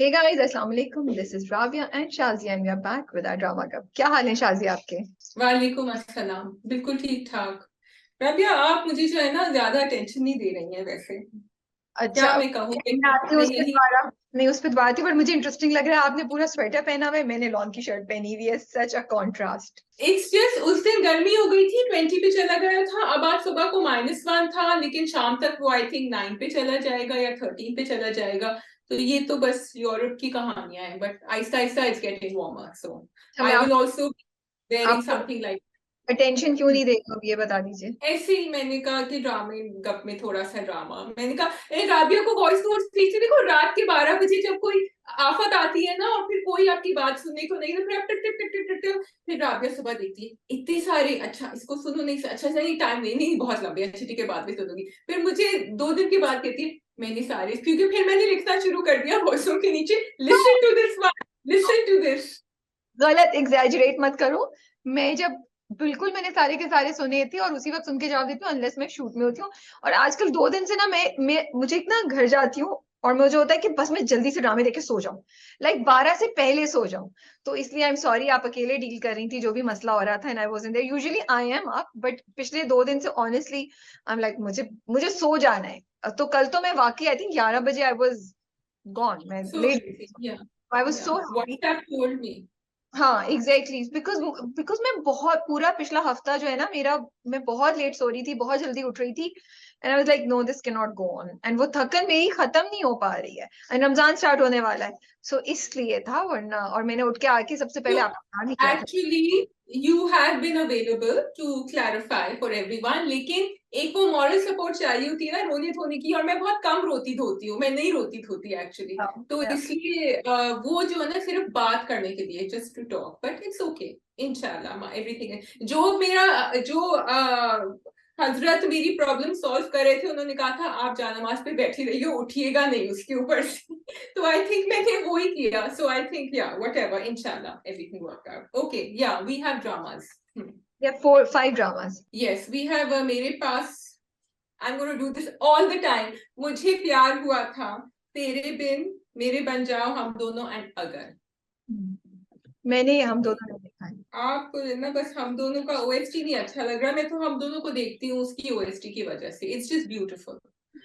Hey guys, Assalamu alaikum. This is Ravia and Shazia, and we are back with our drama club. क्या हाल है शाजिया आपके? वालेकुम अस्सलाम। बिल्कुल ठीक ठाक। रबिया, आप मुझे जो है ना ज्यादा टेंशन नहीं दे रही हैं वैसे। अच्छा, क्या मैं कहूँ, मैं आती हूँ मैं उस पे यही। दोबारा। नहीं, उस पे दोबारा आती हूँ, पर मुझे इंटरेस्टिंग लग रहा है। आपने पूरा स्वेटर पहना हुआ है, मैंने लॉन की शर्ट पहनी हुई है। सच अ कॉन्ट्रास्ट। इट्स जस्ट उस दिन गर्मी हो गई थी, 20 पे चला गया था। अब आज सुबह को -1 था, लेकिन शाम तक वो आई थिंक 9 पे चला जाएगा या 13 पे चला जाएगा। तो ये तो बस यूरोप की कहानियां हैं, but Aahista Aahista it's getting warmer, सो अच्छा, मैं आई विल आल्सो वेयरिंग आपको समथिंग लाइक। अटेंशन क्यों नहीं देगा, अब ये बता दीजिए। ऐसे ही मैंने कहा कि ड्रामे गप में थोड़ा सा ड्रामा, मैंने कहा राबिया को वॉइस नोट्स भेजते। देखो, रात के 12 बजे जब कोई आफत आती है ना, और फिर कोई आपकी बात सुनने को नहीं, तो फिर आप टिक टिक टिक टिक टिक टिक, फिर राबिया सुबह देखती है इतने सारे, अच्छा इसको सुनो, नहीं अच्छा नहीं, टाइम नहीं नहीं बहुत लंबे, अच्छी ठीक है बाद में सुनूंगी। फिर मुझे 2 दिन के बाद कहती है मैंने सारे, क्योंकि फिर मैंने लिखना शुरू कर दिया वॉइसों के नीचे, listen to this one, listen to this. गलत एग्जैजरेट मत करो। मैं जब बिल्कुल मैंने सारे के सारे सुने थे और उसी वक्त सुन के जवाब देती हूँ, अनलेस मैं शूट में होती हूँ। और आजकल 2 दिन से ना मैं मुझे इतना घर जाती हूँ और मुझे होता है कि बस मैं जल्दी से ड्रामे देख के सो जाऊं। लाइक 12 से पहले सो जाऊं। तो इसलिए आई एम सॉरी, आप अकेले डील कर रही थी जो भी मसला हो रहा था, and I was in their. Usually I am up, but पिछले 2 दिन से ऑनेस्टली आई एम लाइक मुझे मुझे सो जाना है। तो कल तो मैं वाकई आई थिंक 11 बजे आई वाज गॉन, मैं सो लेट। या आई वाज या so what have told me. हाँ एग्जैक्टली, बिकॉज बिकॉज मैं बहुत पूरा पिछला हफ्ता जो है ना मेरा, मैं बहुत लेट सो रही थी, बहुत जल्दी उठ रही थी। And I was like no, this can not go on, and वो थकन मेरी खत्म नहीं हो पा रही है। एंड रमजान स्टार्ट होने वाला है, सो इसलिए था। वरना और मैंने उठ के आके सबसे पहले So आपका काम ही किया था। actually you have been available to clarify for everyone, लेकिन एक वो मॉरल सपोर्ट चाहिए होती है ना रोने धोने की, और मैं बहुत कम रोती धोती हूँ, मैं नहीं रोती धोती एक्चुअली। तो हाँ, इसलिए वो जो है ना सिर्फ बात करने के लिए, just to talk, but it's okay. इंशाल्लाह एवरीथिंग जो मेरा जो हजरत मेरी प्रॉब्लम सॉल्व कर रहे थे, उन्होंने कहा था आप जानमाज पे बैठी रहिए, उठिएगा नहीं उसके ऊपर से। तो आई थिंक मैंने वो ही किया। So I think yeah whatever, इंशाल्लाह everything work out okay. Yeah we have dramas. Yeah 4 5 dramas. Yes we have. मेरे पास, I am gonna do this all the time. मुझे प्यार हुआ था, तेरे बिन, मेरे बन जाओ हम दोनों, एंड अगर। मैंने हम दोनों ने देखा है। आप ना बस हम दोनों का ओएसटी नहीं अच्छा लग रहा, मैं तो हम दोनों को देखती हूँ उसकी ओएसटी की वजह से। It's just beautiful.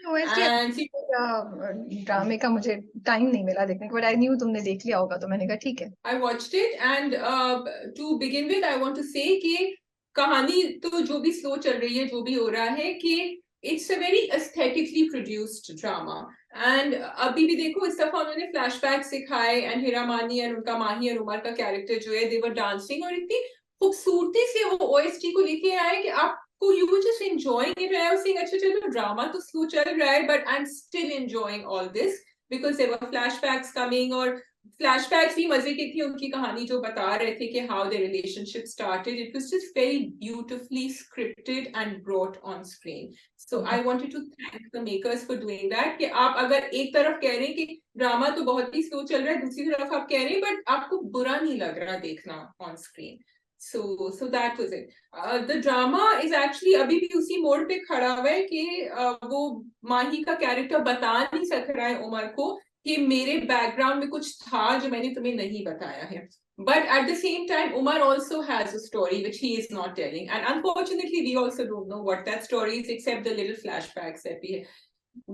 OST and ड्रामे का मुझे टाइम नहीं मिला देखने को, बट आई न्यू तुमने देख लिया होगा, तो मैंने कहा ठीक है। I watched it, and to begin with I want to say कि कहानी तो जो भी स्लो चल रही है, जो भी हो रहा है, कि it's a very aesthetically produced drama. And अभी भी देखो, इस दफा उन्होंने फ्लैशबैक सिखाए, एंड हीरा मानी और उनका माही और उमर का कैरेक्टर जो है, दे वर डांसिंग, और इतनी खूबसूरती से वो ओएसटी को लेके आए कि आपको you were just enjoying it. I was saying अच्छा चलो ड्रामा तो स्लो चल रहा है, but I am still enjoying all this because there were flashbacks coming. और फ्लैशबैक्स भी मजे की थी, उनकी कहानी जो बता रहे थे कि how the relationship started. It was just very beautifully scripted and brought on screen. So I wanted to thank the makers for doing that. कि आप अगर एक तरफ कह रहे हैं कि ड्रामा तो बहुत ही स्लो चल रहा है, दूसरी तरफ आप कह रहे हैं बट आपको बुरा नहीं लग रहा देखना on screen. so that was it. The drama is actually अभी भी उसी मोड़ पे खड़ा हुआ है कि वो माही का कैरेक्टर बता नहीं सक रहा है उमर को कि मेरे बैकग्राउंड में कुछ था जो मैंने तुम्हें नहीं बताया है। But at the same time, Umar also has a story which he is not telling. And unfortunately, we also don't know what that story is except the little flashbacks that we have.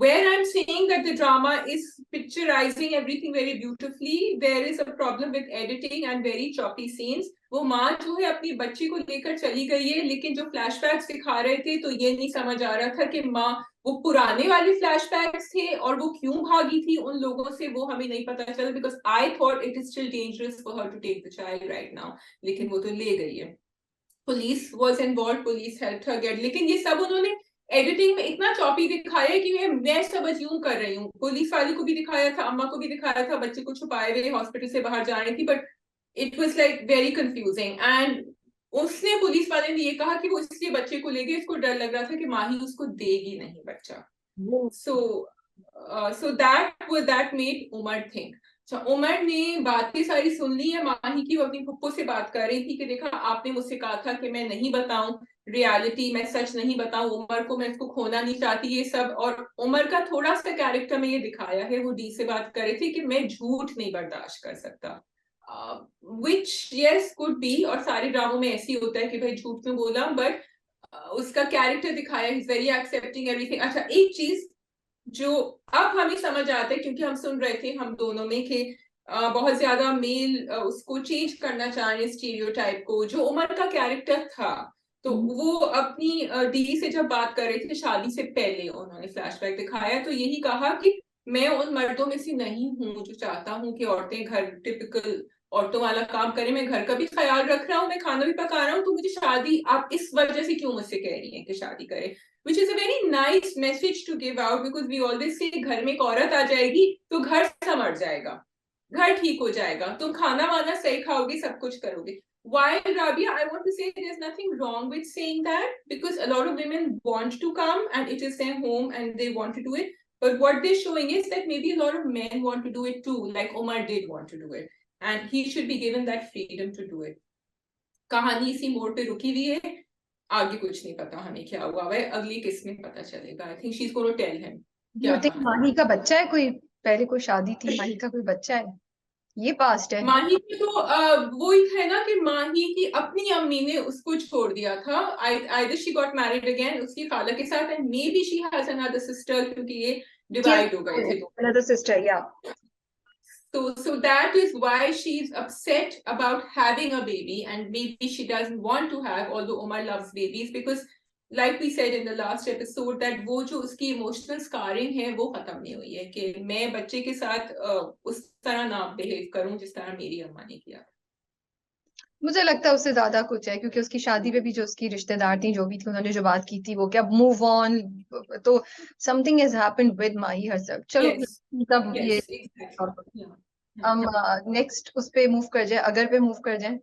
Where I'm saying that the drama is picturizing everything very beautifully, there is a problem with editing and very choppy scenes. वो माँ जो है अपनी बच्ची को लेकर चली गई है, लेकिन जो फ्लैशबैक्स दिखा रहे थे तो ये नहीं समझ आ रहा था कि माँ वो पुराने वाले फ्लैशबैक्स थे और वो क्यों भागी थी उन लोगों से, वो हमें नहीं पता चला। Because I thought it is still dangerous for her to take the child right now, लेकिन वो तो ले गई है। Police was involve, police help her get, लेकिन ये सब उन्होंने एडिटिंग में इतना चॉपी दिखाया है कि मैं सब अज्यूम कर रही हूँ। पुलिस वाले को भी दिखाया था, अम्मा को भी दिखाया था, बच्चे को छुपाए हुए हॉस्पिटल से बाहर जा रही थी, but it was like very confusing. And उसने, पुलिस वाले ने ये कहा कि वो इसलिए बच्चे को ले गए, इसको डर लग रहा था कि माही उसको देगी नहीं बच्चा। So, so that made Umar think. अच्छा, उमर ने बातें सारी सुन ली है माही की। वो अपनी फुप्पो से बात कर रही थी कि देखा आपने मुझसे कहा था कि मैं नहीं बताऊं, रियलिटी, मैं सच नहीं बताऊं उमर को, मैं इसको खोना नहीं चाहती, ये सब। और उमर का थोड़ा सा कैरेक्टर में ये दिखाया है, वो डी से बात कर रही थी कि मैं झूठ नहीं बर्दाश्त कर सकता, विच यस कुड बी, और सारे ड्रामों में ऐसे ही होता है कि भाई झूठ क्यों बोला, बट उसका कैरेक्टर दिखाया, इज वेरी एक्सेप्टिंग एवरीथिंग। अच्छा, एक चीज जो अब हमें समझ आता है, क्योंकि हम सुन रहे थे हम दोनों में कि बहुत ज्यादा मेल उसको चेंज करना चाह रहे हैं, स्टीरियोटाइप को, जो उमर का कैरेक्टर था। तो वो अपनी डी से जब बात कर रहे थे शादी से पहले, उन्होंने फ्लैशबैक दिखाया तो यही कहा कि मैं उन मर्दों में से नहीं हूँ जो चाहता हूँ कि औरतें घर टिपिकल औरतों वाला काम करें, मैं घर का भी ख्याल रख रहा हूँ, मैं खाना भी पका रहा हूँ, तो मुझे शादी आप इस वजह से क्यों मुझसे कह रही हैं कि शादी करें, which is a very nice message to give out, because we always say घर में एक औरत आ जाएगी तो घर संवर जाएगा, घर ठीक हो जाएगा, तुम खाना वाना सही खाओगे, सब कुछ करोगे। While Rabia, I want to say there's nothing wrong with saying that, because a lot of women want to come and it is their home and they want to do it. But what they're showing is that maybe a lot of men want to do it too, like Omar did want to do it, and he should be given that freedom to do it. कहानी इसी मोड़ पे रुकी हुई है, आगे कुछ नहीं पता हमें क्या हुआ है, अगली किस्त में पता चलेगा। I think she is gonna tell him क्या यू थिंक माही का बच्चा है कोई, पहले कोई शादी थी, माही का कोई बच्चा है, ये पास्ट है। माही की तो वो ही है ना कि माही की अपनी अम्मी ने उसको छोड़ दिया था, either she got married again उसकी खाला के साथ, and may be she has another sister, क्योंकि ये डिवाइड हो गए थे। अनदर सिस्टर, या So that is why she's upset about having a baby, and maybe she doesn't want to have, although Omar loves babies, because like we said in the last episode that वो जो उसकी emotional scarring है वो खत्म नहीं हुई है कि मैं बच्चे के साथ उस तरह ना बिहेव करूं जिस तरह मेरी अम्मा ने किया। मुझे लगता है उससे ज्यादा कुछ है, क्योंकि उसकी शादी पे भी जो उसकी रिश्तेदार थी, जो भी थी, उन्होंने जो बात की थी वो क्या मूव ऑन, तो something has happened with Mahi herself. चलो Yes, मतलब ये yes, exactly. Yeah. हम नेक्स्ट उस पे मूव कर जाए, अगर पे मूव कर जाए।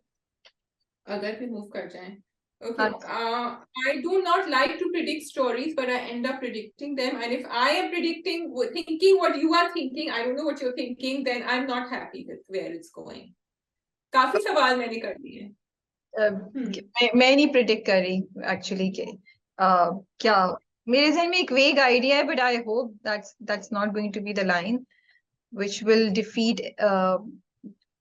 अगर पे मूव कर जाएं। Okay, I do not like to predict stories, but I end up predicting them. And if I am predicting, thinking what you are thinking, I don't know what you're thinking, then I'm not happy with where it's going. काफी सवाल मैंने कर दिए। मैं नहीं predict कर रही actually के क्या, मेरे जहन में एक वेग आइडिया है, but I hope that's not going to be the line which will defeat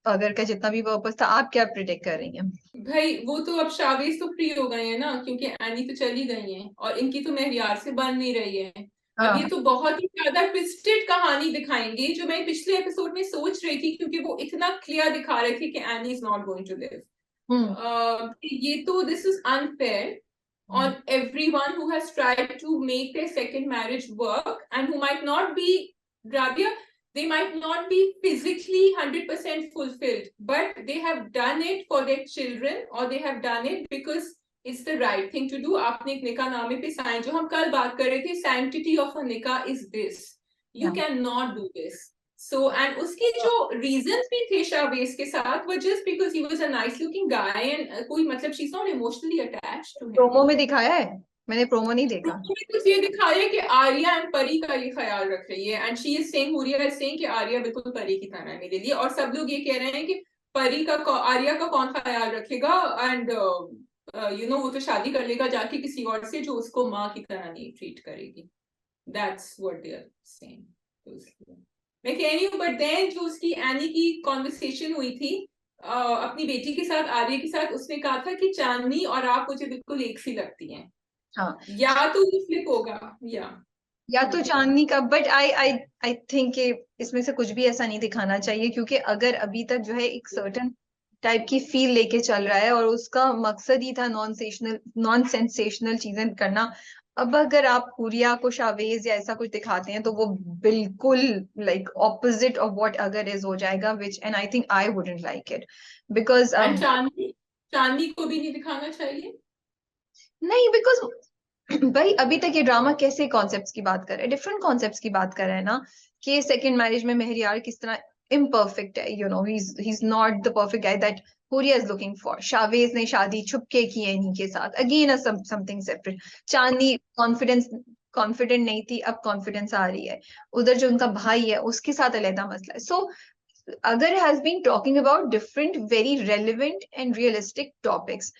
Agar का जितना भी पर्पस था। आप क्या प्रिडिक्ट कर रही हैं? भाई वो तो अब शावेज तो फ्री हो गए हैं ना, क्योंकि एनी तो चली गई हैं और इनकी तो महरियार से बन नहीं रही है। अब ये तो बहुत ही ज्यादा ट्विस्टेड कहानी दिखाएंगे, जो मैं पिछले एपिसोड में सोच रही थी, क्योंकि वो इतना क्लियर दिखा रहे थे कि Annie is not going to live. ये तो this is unfair on everyone who has tried to make their second marriage work and who might not be, Rabia, they might not be physically 100% fulfilled, but they have done it for their children, or they have done it because it's the right thing to do. आपने एक निकाह नामे पे sign, जो हम कल बात कर रहे थे, sanctity of a nikah is this, you cannot do this. So and उसके जो reasons भी थे शाहवेज के साथ were just because he was a nice looking guy and कोई मतलब she's not emotionally attached to him. Promo में दिखाया है, मैंने प्रोमो नहीं देखा। प्रोमो में कुछ ये दिखाया कि आर्या एंड परी का ये ख्याल रख रही है, and she is saying, Huriya is saying कि आर्या बिल्कुल परी की तरह है मेरे लिए, और सब लोग ये कह रहे हैं कि परी का आर्या का कौन ख्याल रखेगा, एंड यू नो वो तो शादी कर लेगा जाके किसी और से जो उसको माँ की तरह नहीं ट्रीट करेगी। That's what they are saying. मैं कह रही हूँ, बट देन जो उसकी एनी की कॉन्वर्सेशन हुई थी अपनी बेटी के साथ, आर्या के साथ, उसने कहा था कि चांदनी और आप मुझे बिल्कुल एक सी लगती हैं। हाँ, या तो वो फ्लिप होगा, या तो चांदनी का, but I I I think इसमें से कुछ भी ऐसा नहीं दिखाना चाहिए, क्योंकि अगर अभी तक जो है एक सर्टन टाइप की फील लेके चल रहा है और उसका मकसद ही था नॉन सेंसेशनल चीजें करना। अब अगर आप हुरिया को शावेज या ऐसा कुछ दिखाते हैं तो वो बिल्कुल लाइक ऑपोजिट ऑफ व्हाट अगर इज हो जाएगा, which and I think I wouldn't like it, because Chandni को भी नहीं दिखाना चाहिए। नहीं, बिकॉज भाई अभी तक ये ड्रामा कैसे कॉन्सेप्ट्स की बात कर रहे हैं, डिफरेंट कॉन्सेप्ट्स की बात कर रहे हैं ना, कि सेकंड मैरिज में मेहरियार किस तरह इम्परफेक्ट है, you know he is not the perfect guy that Hooria is looking for. Shahvez ने शादी छुपके की है इन्हीं के साथ, again something separate. Chandni confident नहीं थी, अब कॉन्फिडेंस आ रही है। उधर जो उनका भाई है उसके साथ अलहदा मसला है। So Agar has been talking about different very relevant and realistic topics,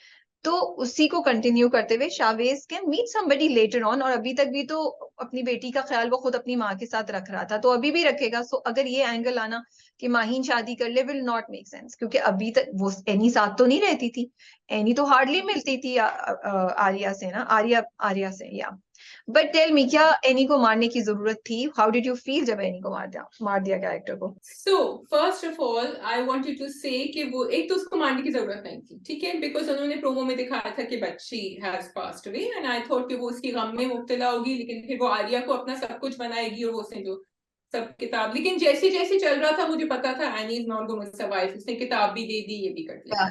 तो उसी को कंटिन्यू करते हुए Shahvez can meet somebody later on, और अभी तक भी तो अपनी बेटी का ख्याल वो खुद अपनी माँ के साथ रख रहा था, तो अभी भी रखेगा। सो अगर ये एंगल आना कि माहीन शादी कर ले विल नॉट मेक सेंस, क्योंकि अभी तक वो एनी साथ तो नहीं रहती थी, एनी तो हार्डली मिलती थी आर्या से ना, आर्या से या। बट टेल मी, क्या एनी को मारने की जरूरत थी? हाउ डिड यू फील जब एनी को मार दिया कैरेक्टर को? So first of all I wanted to say कि वो एक तो उसको मारने की जरूरत नहीं थी, ठीक है, बिकॉज उन्होंने प्रोमो में दिखाया था कि बच्ची has passed away and I thought कि वो उसकी गम में मुब्तला होगी, लेकिन फिर वो आर्या को अपना सब कुछ बनाएगी और वो उसने जो सब किताब, लेकिन जैसे जैसे चल रहा था मुझे पता था Annie is not going to survive, उसने किताब भी दे दी, ये भी कर दिया।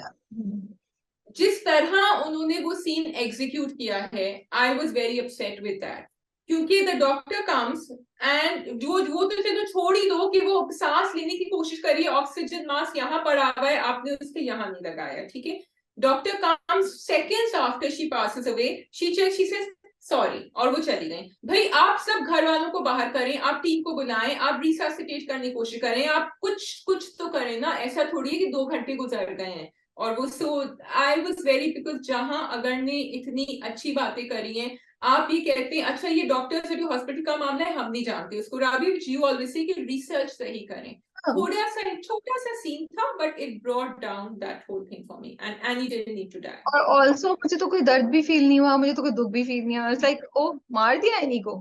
जिस तरह उन्होंने वो सीन एग्जीक्यूट किया है, I was very upset with that, क्योंकि द डॉक्टर कम्स एंड जो वो तो चलो छोड़ ही दो कि वो सांस लेने की कोशिश करिए, ऑक्सीजन मास्क यहाँ पर आ गया है, आपने उसके यहाँ नहीं लगाया, ठीक है। Doctor comes seconds after she passes away, she says sorry, और वो चली गई। भाई आप सब घर वालों को बाहर करें, आप टीम को बुलाएं, आप रिससिटेट करने की कोशिश करें, आप कुछ कुछ तो करें ना, ऐसा थोड़ी है कि 2 घंटे गुजर गए हैं। और वो सो आई वॉज वेरी, बिकॉज जहां अगर ने इतनी अच्छी बातें करी हैं, आप ये कहते हैं अच्छा ये डॉक्टर से जो हॉस्पिटल का मामला है हम नहीं जानते उसको, राबी यू ऑलवेज से कि रिसर्च सही करें। थोड़ा सा छोटा सा सीन था but it brought down that whole thing for me and Annie didn't need to die. और ऑल्सो मुझे तो कोई दर्द भी फील नहीं हुआ, मुझे तो कोई दुख भी फील नहीं हुआ। लाइक ओ, मार दिया एनी को,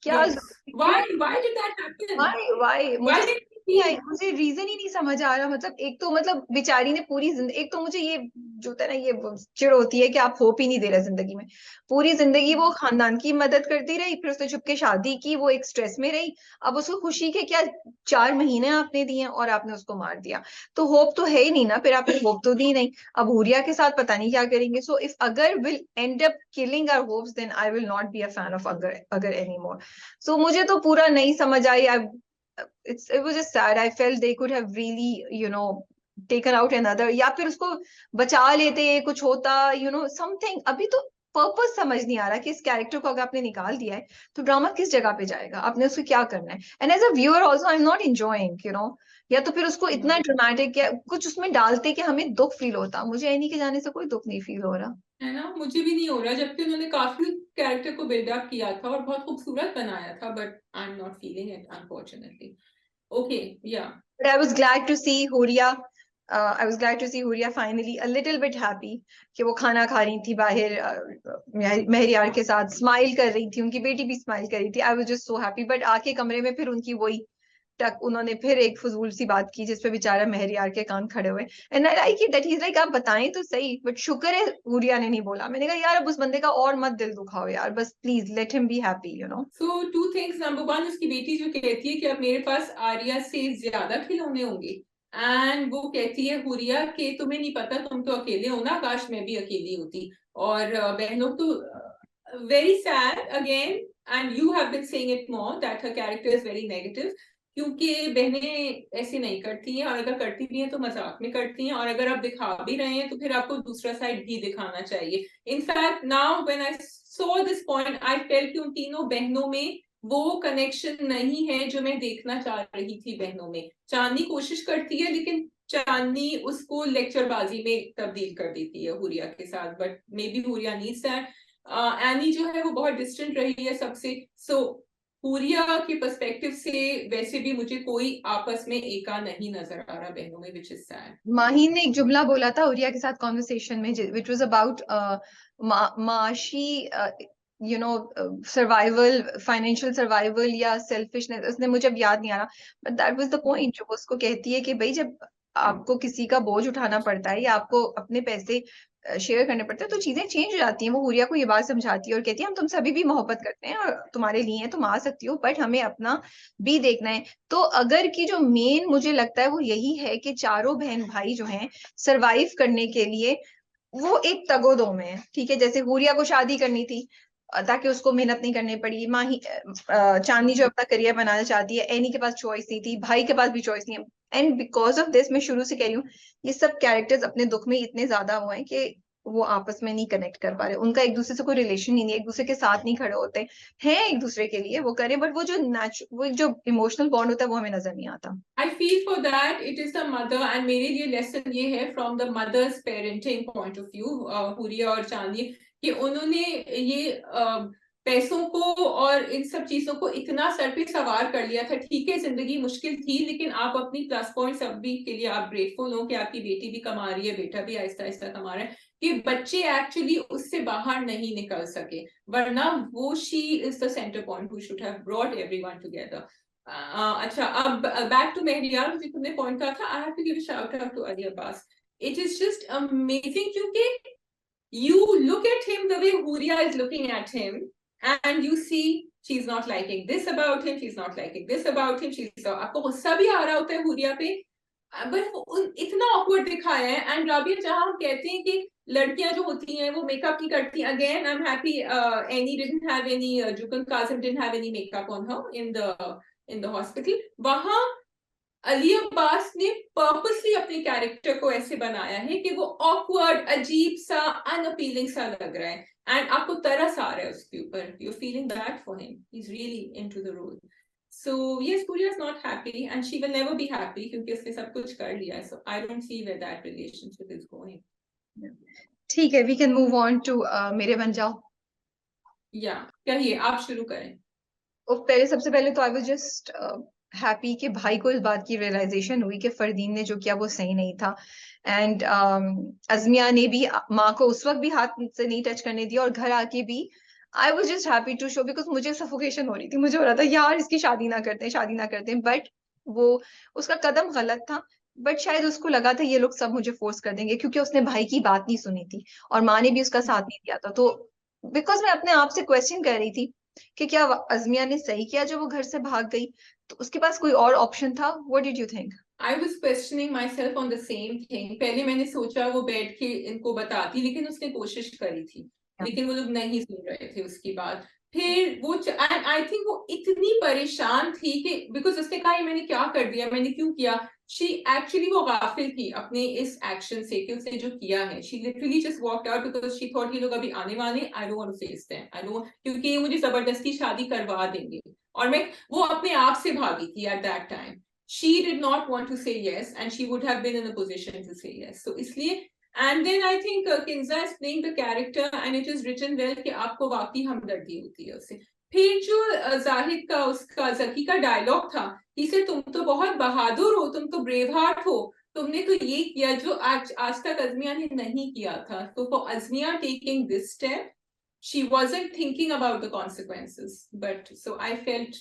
क्या यस, क्यों? Why did that happen, why why मुझे डिड नहीं आई, मुझे रीजन ही नहीं समझ आ रहा। मतलब एक तो मतलब बेचारी ने पूरी जिंदगी, एक तो मुझे ये जो होता है ना, ये चिढ़ होती है कि आप होप ही नहीं दे रहे जिंदगी में। पूरी जिंदगी वो खानदान की मदद करती रही, फिर उसने छुप के शादी की, वो एक स्ट्रेस में रही। अब उसको खुशी के क्या 4 महीने आपने दिए और आपने उसको मार दिया, तो होप तो है ही नहीं ना, फिर आपने होप तो दी नहीं। अब हुरिया के साथ पता नहीं क्या करेंगे। So if Agar will end up killing our hopes, then I will not be a fan of Agar any more. सो मुझे तो पूरा नहीं समझ आई। it was just sad. I felt they could have really, taken out another, या फिर उसको बचा लेते, कुछ होता, something। अभी तो पर्पस समझ नहीं आ रहा कि इस कैरेक्टर को अगर आपने निकाल दिया है तो ड्रामा किस जगह पे जाएगा, आपने उसको क्या करना है। And as a viewer also I am not enjoying, या तो फिर उसको इतना ड्रामेटिक या कुछ उसमें डालते कि हमें दुख फील होता। मुझे एनी के जाने से कोई दुख नहीं फील हो रहा है ना, मुझे भी नहीं हो रहा, जबकि उन्होंने काफी कैरेक्टर को बिल्डअप किया था और बहुत खूबसूरत बनाया था, but I am not feeling it unfortunately. Okay या, but I was glad to see Huria. I was glad to see Huria finally a little bit happy कि वो खाना खा रही थी बाहर मेहरियार के साथ, स्माइल कर रही थी, उनकी बेटी भी स्माइल कर रही थी। आई was just so happy. But आके कमरे में फिर उनकी वही टक, उन्होंने फिर एक फजूल सी बात की जिसपे बेचारा मेहरियार के कान खड़े हुए। And I like it that he is like आप बताएं तो सही, बट शुक्र है हुरिया ने नहीं बोला। मैंने कहा यार अब उस बंदे का और मत दिल दुखाओ यार, बस please let him be happy. So 2 things, number 1 उसकी बेटी जो कहती है कि अब मेरे पास आर्या से ज्यादा खिलौने होंगे, एंड वो कहती है हुरिया कि तुम्हें नहीं पता, तुम तो अकेले हो ना, काश मैं भी अकेली होती। और बहनों तो very sad again, and you have been saying it more that her character is very negative, क्योंकि बहनें ऐसे नहीं करती हैं, और अगर करती भी हैं तो मजाक में करती हैं, और अगर आप दिखा भी रहे हैं तो फिर आपको दूसरा साइड भी दिखाना चाहिए। In fact now when I saw this point I felt कि उन तीनों बहनों में वो कनेक्शन नहीं है जो मैं देखना चाह रही थी बहनों में। चांदनी कोशिश करती है, लेकिन चांदनी उसको लेक्चरबाजी में तब्दील कर देती है हुरिया के साथ, but may be Huriya needs that. Any जो है वो बहुत डिस्टेंट रही है सबसे। सो हुरिया के पर्सपेक्टिव से वैसे भी मुझे कोई आपस में एका नहीं नजर आ रहा बहनों में, विच इज सैड। माहीन ने एक जुमला बोला था हुरिया के साथ कॉन्वर्सेशन में, विच वाज अबाउट माशी, सर्वाइवल, फाइनेंशियल सर्वाइवल या सेल्फिशनेस, उसने, मुझे अब याद नहीं आ रहा, but that was the point. जो वो उसको कहती है कि भाई जब आपको किसी का बोझ उठाना पड़ता है या आपको अपने पैसे शेयर करने पड़ते हैं तो चीजें चेंज हो जाती हैं। वो हुरिया को ये बात समझाती है और कहती है हम तुमसे अभी भी मोहब्बत करते हैं और तुम्हारे लिए है, तुम आ सकती हो, बट हमें अपना भी देखना है। तो अगर की जो मेन मुझे लगता है वो यही है कि चारों बहन भाई जो हैं सरवाइव करने के लिए वो एक तगोदो में है, ठीक है। जैसे हुरिया को शादी करनी थी ताकि उसको मेहनत नहीं करनी पड़ी। चांदनी जो अपना करियर बनाना चाहती है, एनी के पास चॉइस नहीं थी, भाई के पास भी चॉइस नहीं है। एंड बिकॉज ऑफ दिस, मैं शुरू से कह रही हूँ, ये सब कैरेक्टर्स अपने दुख में इतने ज्यादा हुए हैं कि वो आपस में नहीं कनेक्ट कर पा रहे, उनका एक दूसरे से कोई रिलेशन ही नहीं, एक दूसरे के साथ नहीं खड़े होते हैं, एक दूसरे के लिए वो करें, बट वो जो वो एक जो इमोशनल बॉन्ड होता है वो हमें नजर नहीं आता। I feel for that it is the mother, and मेरे लिए lesson ये है from the mother's parenting point of view, Huriya और चांदनी, कि उन्होंने ये पैसों को और इन सब चीजों को इतना सर पे सवार कर लिया था। ठीक है, जिंदगी मुश्किल थी, लेकिन आप अपनी प्लस पॉइंट्स अभी के लिए आप ग्रेटफुल हो कि आपकी बेटी भी कमा रही है, बेटा भी आहिस्ता आहिस्ता कमा रहा है, कि बच्चे एक्चुअली उससे बाहर नहीं निकल सके, वरना वो she is the centre point who should have brought everyone together. अच्छा, अब बैक टू मेहरियार, मुझे तुमने पॉइंट कहा था, I have to give a shout out to Ali Abbas. It is just amazing, क्योंकि you look at him the way Huria is looking at him, and you see she's not liking this about him, she's not liking this about him, आपको गुस्सा भी आ रहा होता है हुरिया पे, but इतना awkward दिखाया है। एंड राबिया, जहां हम कहते हैं कि लड़कियां जो होती हैं वो मेकअप नहीं करती, again I am happy Annie didn't have any, Jugan Kazim didn't have any makeup on her in the hospital. वहां अली अब्बास ने पर्पसली अपने कैरेक्टर को ऐसे बनाया है कि वो ऑकवर्ड, अजीब सा, अनअपीलिंग सा लग रहा है, एंड आपको तरस आ रहा है उसके ऊपर, you are feeling bad for him, he is really into the role. So yes, Pooja is not happy and she will never be happy क्योंकि उसने सब कुछ कर लिया है, so I don't see where that relationship is going. ठीक है, we can move on to मेरे बन जाओ। या कहिए, आप शुरू करें। पहले, सबसे पहले तो आई वाज जस्ट हैप्पी कि भाई को इस बात की रियलाइजेशन हुई कि फरदीन ने जो किया वो सही नहीं था, एंड अज़मिया ने भी माँ को उस वक्त भी हाथ से नहीं टच करने दिया, और घर आके भी I was just happy to show, because मुझे सफोकेशन हो रही थी, मुझे हो रहा था यार इसकी शादी ना करते हैं, शादी ना करते हैं, बट वो उसका कदम गलत था। बट शायद उसको लगा था ये लोग सब मुझे फोर्स कर देंगे, क्योंकि उसने भाई की बात नहीं सुनी थी और माँ ने भी उसका साथ नहीं दिया था। तो बिकॉज मैं अपने आप से क्वेश्चन कर रही थी कि क्या अज़मिया ने सही किया जब वो घर से भाग गई, तो उसके पास कोई और ऑप्शन था? What did you think? I was questioning myself on the same thing. पहले मैंने सोचा वो बैठ के इनको बताती, लेकिन उसने कोशिश करी थी, लेकिन वो लोग नहीं सुन रहे थे उसकी बात। फिर वो एंड आई थिंक वो इतनी परेशान थी कि बिकॉज उसने कहा मैंने क्या कर दिया, मैंने क्यों किया। शी एक्चुअली वो गाफिल थी अपने इस एक्शन से कि उसने जो किया है। She literally just walked out because she thought ये लोग अभी आने वाले, I don't want to face them, I don't, क्योंकि ये मुझे जबरदस्ती शादी करवा देंगे। और मैं, वो अपने आप से भागी थी at that time. She did not want to say yes, and she would have been in a position to say yes. So इसलिए, and then I think Kinza is playing the character, and it is written well कि आपको वाकई हमदर्दी होती है उससे। फिर जो जाहिद का, उसका जकी का डायलॉग था, इसे तुम तो बहुत बहादुर हो, तुम तो ब्रेव हार्ट हो, तुमने तो ये किया जो आज तक अज़मिया ने नहीं किया था। तो for Azmiya taking this step, she wasn't thinking about the consequences, but so I felt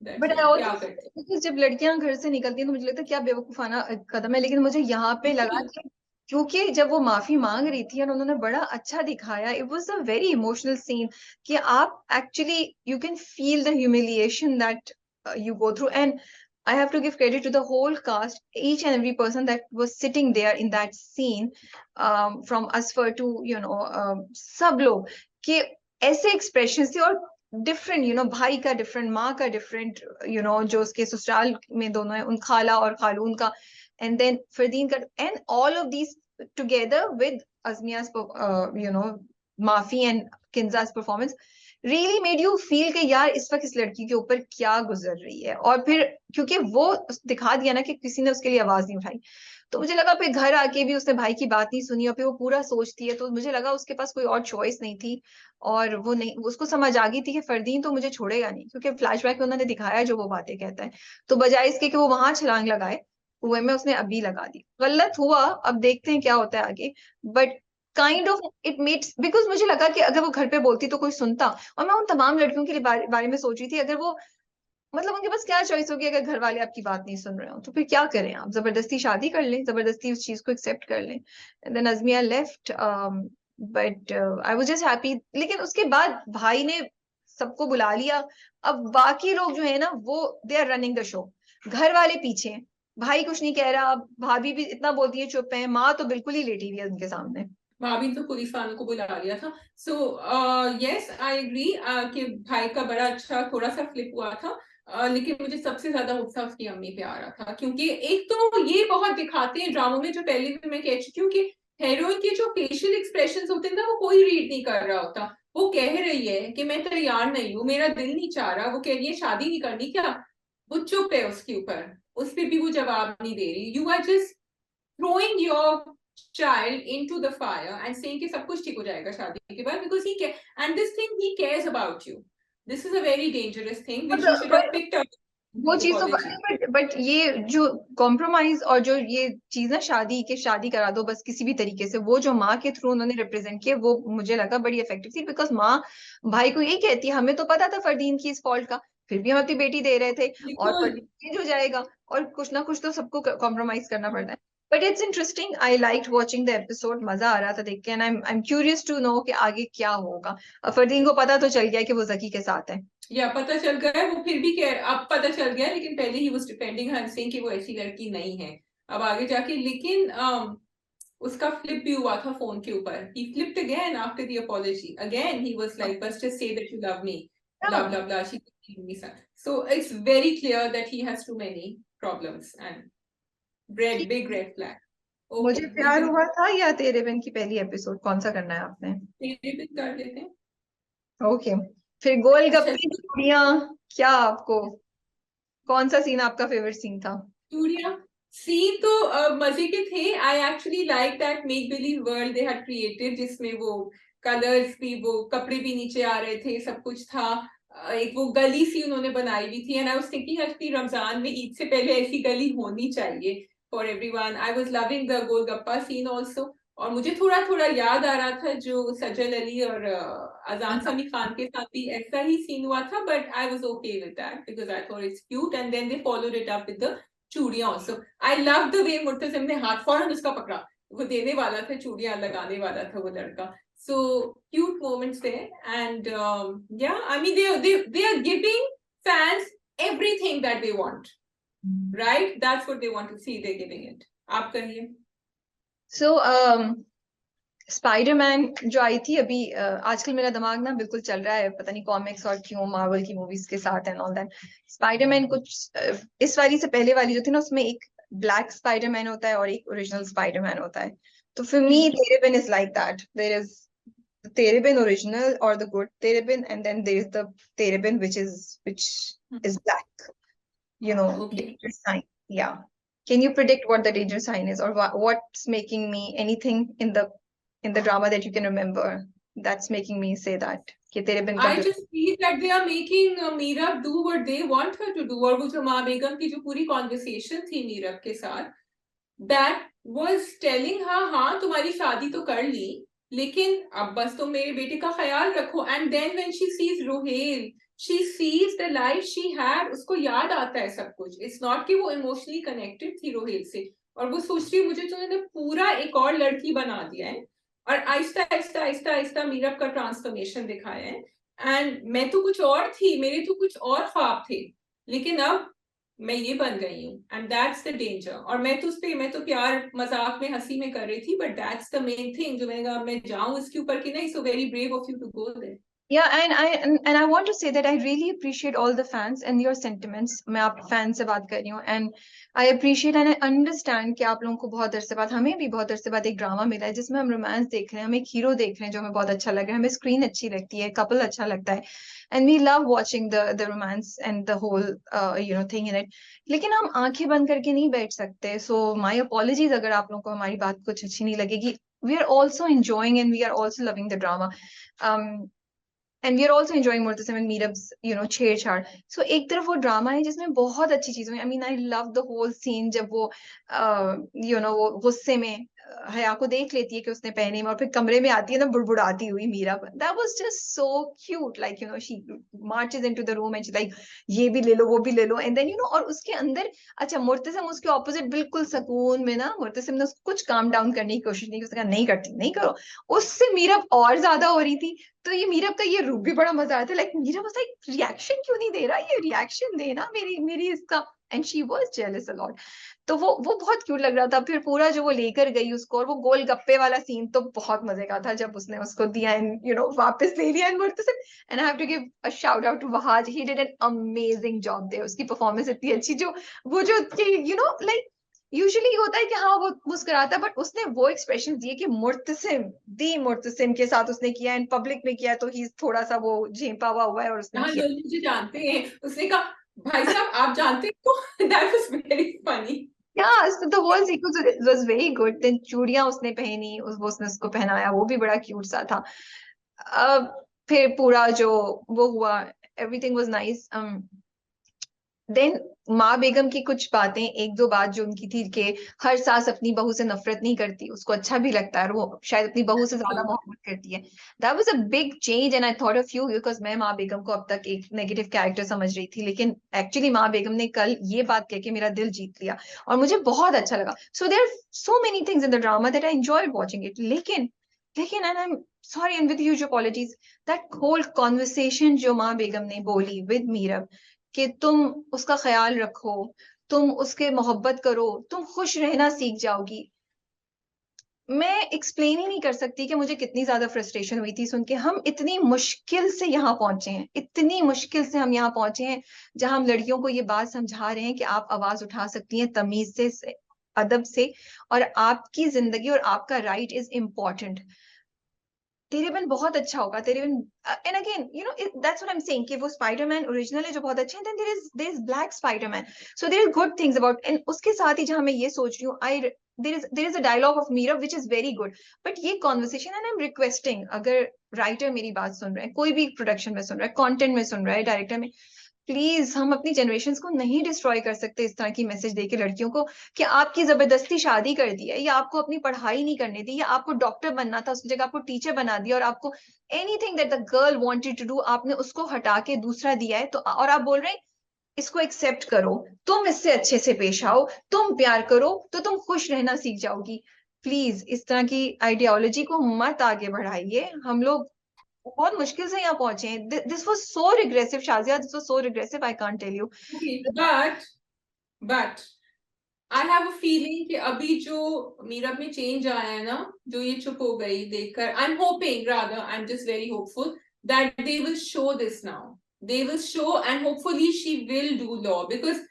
but I क्या ऑल्सो, करते। जब लड़कियां घर से निकलती हैं तो मुझे लगता है क्या बेवकूफाना कदम है, लेकिन मुझे यहाँ पे लगा कि क्योंकि जब वो माफी मांग रही थी और उन्होंने बड़ा अच्छा दिखाया, it was a very emotional scene, कि आप actually you can feel the humiliation that you go through, and I have to give credit to the whole cast, each and every person that was sitting there in that scene, from Asfar to सब लोग कि ऐसे expression थे, और different भाई का different, माँ का डिफरेंट, जो उसके ससुराल में दोनों है, उन खाला और खालू उनका, एंड देन फरदीन का, and all of these together with Azmiya's माफी and Kinza's performance really made you feel कि यार इस वक्त इस लड़की के ऊपर क्या गुजर रही है। और फिर क्योंकि वो दिखा दिया ना कि किसी ने उसके लिए आवाज नहीं उठाई, तो मुझे लगा फिर घर आके भी उसने भाई की बात नहीं सुनी, और फिर वो पूरा सोचती है, तो मुझे लगा उसके पास कोई और चॉइस नहीं थी, और वो नहीं, उसको समझ आ गई थी कि फरदीन तो मुझे छोड़ेगा नहीं, क्योंकि फ्लैशबैक में उन्होंने दिखाया जो वो बातें कहता है। तो बजाय इसके कि वो वहां छलांग लगाए, कुएं में उसने अभी लगा दी। गलत हुआ, अब देखते हैं क्या होता है आगे, but kind of it makes, because मुझे लगा कि अगर वो घर पे बोलती तो कोई सुनता। और मैं उन तमाम लड़कियों के बारे में सोच रही थी, अगर वो, मतलब उनके पास क्या चॉइस होगी, अगर घर वाले आपकी बात नहीं सुन रहे हो तो फिर क्या करें? आप जबरदस्ती शादी कर लें, जबरदस्ती उस चीज को एक्सेप्ट कर लें। And then Azmiya left, but I was just happy. लेकिन उसके बाद भाई ने सबको बुला लिया, अब बाकी लोग जो है ना वो they are running the show, घर वाले पीछे हैं, भाई कुछ नहीं कह रहा, भाभी भी इतना बोलती है चुप है, माँ तो बिल्कुल ही लेटी हुई है उनके सामने। भाभी तो पुलिस वालों को बुला लिया था। सो यस, आई एग्री कि भाई का बड़ा अच्छा थोड़ा सा फ्लिप हुआ था। लेकिन मुझे सबसे ज्यादा गुस्सा उसकी अम्मी पे आ रहा था, क्योंकि एक तो ये बहुत दिखाते हैं ड्रामों में, जो पहले भी मैं कह चुकी हूँ कि हेरोइन के जो फेशियल एक्सप्रेशंस होते हैं ना, वो कोई रीड नहीं कर रहा होता। वो कह रही है कि मैं तैयार नहीं हूँ, मेरा दिल नहीं चाह रहा, वो कह रही है शादी नहीं करनी क्या, वो चुप है उसके ऊपर, उस पर भी वो जवाब नहीं दे रही। You are just throwing your child into the fire and saying कि सब कुछ ठीक हो जाएगा शादी के बाद, because he care, and this thing he cares about you. This is a very dangerous thing which you should have picked up वो in चीज तो apology. बट ये जो कॉम्प्रोमाइज और जो ये चीज ना, शादी करा दो बस किसी भी तरीके से, वो जो माँ के थ्रू उन्होंने रिप्रेजेंट किया, वो मुझे लगा बड़ी इफेक्टिव थी। बिकॉज माँ भाई को यही कहती है, हमें तो पता था फरदीन की इस फॉल्ट का, फिर भी हम अपनी बेटी दे रहे थे, और बिल्कुल। फरदीन चेंज हो जाएगा, और कुछ ना कुछ तो सबको कॉम्प्रोमाइज करना पड़ता है। But it's interesting, I like watching the episode, मजा आ रहा था देख के, and I am curious to know कि आगे क्या होगा। अब फरदीन को पता तो चल गया कि वो जकी के साथ है। या पता चल गया है, वो फिर भी कह, अब पता चल गया, लेकिन पहले ही वाज डिफेंडिंग हर सिंह कि वो ऐसी लड़की नहीं है। अब आगे जाके लेकिन उसका फ्लिप भी हुआ था फोन के ऊपर। He flipped again after the apology, again he was like बस just say that you love me, blah blah blah, she gave me some. So it's very clear that he has too many problems and big red flag. Okay, मुझे we प्यार will हुआ था या तेरे बिन की पहली episode, कौन सा करना है आपने? तेरे पे कर लेते हैं। ओके, फिर गोलगप्पे अच्छा, चूड़ियां, क्या आपको कौन सा सीन आपका फेवरेट सीन था? चूड़ियां सीन तो मजे के थे। I actually like that make believe world they had created, जिसमें वो कलर्स भी, वो कपड़े भी नीचे आ रहे थे, सब कुछ था। एक वो गली सी उन्होंने बनाई हुई थी, and I was thinking actually Ramzan में ईद से पहले ऐसी गली होनी चाहिए for everyone. I was loving the golgappa scene also. और मुझे थोड़ा थोड़ा याद आ रहा था जो सजल अली और अजान समी खान के साथ भी ऐसा ही सीन हुआ था, but I was okay with that because I thought it's cute, and then they followed it up with the चूड़ियां also. I love the way Murtasim ने हाथ फौरन उसका पकड़ा, वो देने वाला था, चूड़ियां लगाने वाला था वो लड़का। सो क्यूट मोमेंट्स थे, एंड या I mean they are giving fans everything that they want, right? That's what they want to see, they're giving it. आप कहिए। सो स्पाइडरमैन जो आई थी अभी, आजकल मेरा दिमाग ना बिल्कुल चल रहा है, पता नहीं कॉमिक्स और क्यों मार्वल की मूवीज के साथ एंड ऑल दैट। स्पाइडरमैन कुछ इस वाली से पहले वाली जो थी ना, उसमें एक ब्लैक स्पाइडरमैन होता है और एक ओरिजिनल स्पाइडरमैन होता है। तो for me Tere Bin is like that, there is Terrabin original or the good Terrabin, and then there is the Terrabin which is black. You know, Okay. danger sign. Yeah. Can you predict what the danger sign is, or what's making me anything in the drama that you can remember that's making me say that कि Terrabin का I just feel that they are making Meerab do what they want her to do। और वो जो माँ बेगम की जो पूरी conversation थी मीरब के साथ, that was telling her हाँ तुम्हारी शादी तो कर ली, लेकिन अब बस तुम मेरे बेटे का ख्याल रखो। And then when she sees Rohail, she sees the life she had, उसको याद आता है सब कुछ। इट्स नॉट कि वो इमोशनली कनेक्टेड थी रोहेल से, और वो सोच रही है मुझे तो उन्होंने पूरा एक और लड़की बना दिया है। और आहिस्ता आहिस्ता आहिस्ता आहिस्ता मीरब का ट्रांसफॉर्मेशन दिखाया है। एंड मैं तो कुछ और थी, मेरे तो कुछ और ख्वाब थे, लेकिन अब मैं ये बन गई हूँ, एंड दैट्स द डेंजर। और मैं तो उस पे, मैं तो प्यार मजाक में हंसी में कर रही थी, but that's the main thing जो मैंने कहा मैं जाऊं इसके ऊपर कि नहीं। So very brave of you to go there. Yeah, and I want to say that I really appreciate all the fans and your sentiments. मैं आप फैन से बात कर रही हूँ, and I appreciate and I understand कि आप लोगों को बहुत अरसे बाद, हमें भी बहुत अरसे बाद एक ड्रामा मिला है जिसमें हम रोमांस देख रहे हैं, हम एक हीरो देख रहे हैं जो हमें बहुत अच्छा लग रहा है, हमें स्क्रीन अच्छी लगती है, कपल अच्छा लगता है, and we love watching the romance and the whole thing in it. लेकिन हम आंखें बंद करके नहीं बैठ सकते, so my apologies अगर आप लोगों को हमारी बात कुछ अच्छी नहीं लगेगी। We are also enjoying and we are also loving the drama. And we are also enjoying Murtasim and Meerab's छेड़छाड़। सो एक तरफ वो ड्रामा है जिसमें बहुत अच्छी चीजें हुई। I mean I love the whole scene जब वो वो गुस्से में हया को देख लेती है कि उसने पहने में, और फिर कमरे में आती है ना बुड़बुड़ाती हुई Meera. That was just so cute, like she marches into the room and she like ये भी ले लो वो भी ले लो, एंड देन और उसके अंदर अच्छा मुर्तसिम उसके ऑपोजिट बिल्कुल सुकून में ना, मुर्तसिम ने उसको कुछ काम डाउन करने की कोशिश नहीं की, उसने कहा नहीं करती नहीं करो, उससे मीरा और ज्यादा हो रही थी। तो ये मीरब का ये रूप भी बड़ा मजा आया था, like Meerab was like reaction क्यों नहीं दे रहा, ये रिएक्शन देना मेरी मेरी इसका, and she was jealous a lot. तो वो बहुत क्यूट लग रहा था। फिर पूरा जो वो लेकर गई उसको, और वो गोलगप्पे वाला सीन तो बहुत मजे का था जब उसने उसको दिया एंड वापस ले लिया एंड Murtasim. And I have to give a shout out to Wahaj, he did an amazing job there, उसकी परफॉर्मेंस इतनी अच्छी, जो वो जो लाइक यूजुअली होता है कि हाँ वो मुस्कुराता है, बट उसने वो एक्सप्रेशन दिए कि मुर्तसिम के साथ उसने किया, एंड पब्लिक में किया, तो ही थोड़ा सा वो झेंपा हुआ है और उसने हाँ, किया। लोग मुझे जानते हैं, उसने कहा भाई साहब आप जानते हो। That was very funny. Yeah, so the whole sequence was very good. Then चूड़ियां उसने पहनी, वो उसने उसको पहनाया, वो भी बड़ा क्यूट सा था। अब फिर पूरा जो वो हुआ, एवरीथिंग वाज नाइस। देन माँ बेगम की कुछ बातें, एक दो बात जो उनकी थी कि हर सास अपनी बहू से नफरत नहीं करती, उसको अच्छा भी लगता है, और वो शायद अपनी बहू से ज्यादा मोहब्बत करती है। That was a big change and I thought of you, because मैं माँ बेगम को अब तक एक नेगेटिव कैरेक्टर समझ रही थी, लेकिन एक्चुअली माँ बेगम ने कल ये बात कह के मेरा दिल जीत लिया और मुझे बहुत अच्छा लगा। So there are so many things in the drama that I enjoyed watching it. लेकिन लेकिन and I am sorry and with huge apologies, that whole conversation जो माँ बेगम ने बोली विद मीरब, कि तुम उसका ख्याल रखो, तुम उसके मोहब्बत करो, तुम खुश रहना सीख जाओगी। मैं एक्सप्लेन ही नहीं कर सकती कि मुझे कितनी ज्यादा फ्रस्ट्रेशन हुई थी सुन के। हम इतनी मुश्किल से यहाँ पहुंचे हैं, इतनी मुश्किल से हम यहाँ पहुंचे हैं, जहां हम लड़कियों को ये बात समझा रहे हैं कि आप आवाज उठा सकती हैं तमीज से, अदब से, और आपकी जिंदगी और आपका राइट इज इम्पोर्टेंट। तेरे बिन बहुत अच्छा होगा, Tere Bin. And again you know that's what I am saying कि वो स्पाइडरमैन ओरिजिनल है जो बहुत अच्छे हैं, then there is black Spiderman, so there are good things about. And उसके साथ ही जहां मैं ये सोच रही हूँ, I there is a dialogue of Meera which is very good, but ये conversation, and I am requesting, अगर राइटर मेरी बात सुन रहा है, कोई भी प्रोडक्शन में सुन रहा है, कंटेंट में सुन रहा है, डायरेक्टर में, प्लीज, हम अपनी जनरेशन को नहीं डिस्ट्रॉय कर सकते इस तरह की मैसेज देके लड़कियों को, कि आपकी जबरदस्ती शादी कर दी है, या आपको अपनी पढ़ाई नहीं करने दी, या आपको डॉक्टर बनना था उसकी जगह आपको टीचर बना दिया, और आपको anything that the girl wanted to do आपने उसको हटा के दूसरा दिया है, तो और आप बोल रहे हैं इसको एक्सेप्ट करो, तुम इससे अच्छे से पेश आओ, तुम प्यार करो तो तुम खुश रहना सीख जाओगी। प्लीज इस तरह की आइडियोलॉजी को मत आगे बढ़ाइए। हम लोग बहुत मुश्किल से यहाँ पहुंचे हैं। This was so regressive Shazia, this was so regressive, I can't tell you. Okay, but I have a feeling कि अभी जो मीरब में चेंज आया है ना, जो ये चुप हो गई देखकर, I am hoping, rather I am just very hopeful that they will show this now, they will show, and hopefully she will do law, because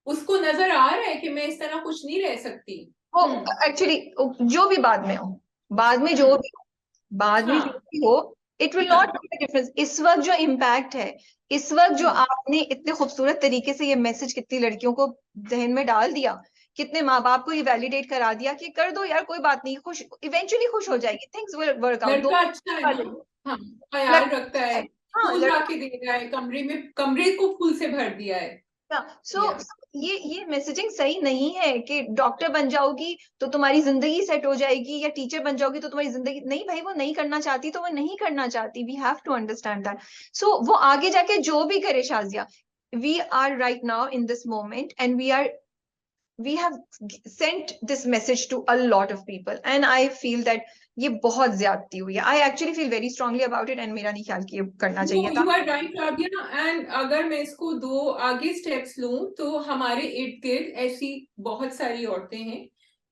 उसको नजर आ रहा है कि मैं इस तरह कुछ नहीं रह सकती। वो एक्चुअली जो भी बाद में हो, बाद में जो भी हो, बाद में जो हाँ भी हो, it will not make a difference. इस वक्त जो इम्पैक्ट है, इस वक्त जो आपने इतने खूबसूरत तरीके से ये मैसेज कितनी लड़कियों को जहन में डाल दिया, कितने माँ बाप को ये वैलिडेट करा दिया कि कर दो यार, कोई बात नहीं, खुश, इवेंचुअली खुश हो जाएगी, थिंग्स विल वर्क आउट। दो लड़का अच्छा है ना, हाँ, ख्याल रखता लड़का है, है, हाँ फूल ला लड़का। के दे रहा है, कमरे में, कमरे को फूल से भर दिया है। सो यस, ये मैसेजिंग सही नहीं है कि डॉक्टर बन जाओगी तो तुम्हारी जिंदगी सेट हो जाएगी, या टीचर बन जाओगी तो तुम्हारी जिंदगी नहीं। भाई वो नहीं करना चाहती तो वो नहीं करना चाहती, we have to understand that. So वो आगे जाके जो भी करे Shazia, we are right now in this moment and we have sent this message to a lot of people and I feel that ये बहुत ज्यादती हुई है। I actually feel very strongly about it and मेरा नहीं ख्याल कि ये करना चाहिए था। You are right Rabia, and अगर मैं इसको दो आगे स्टेप्स लूं तो हमारे इर्द गिर्द ऐसी बहुत सारी औरतें हैं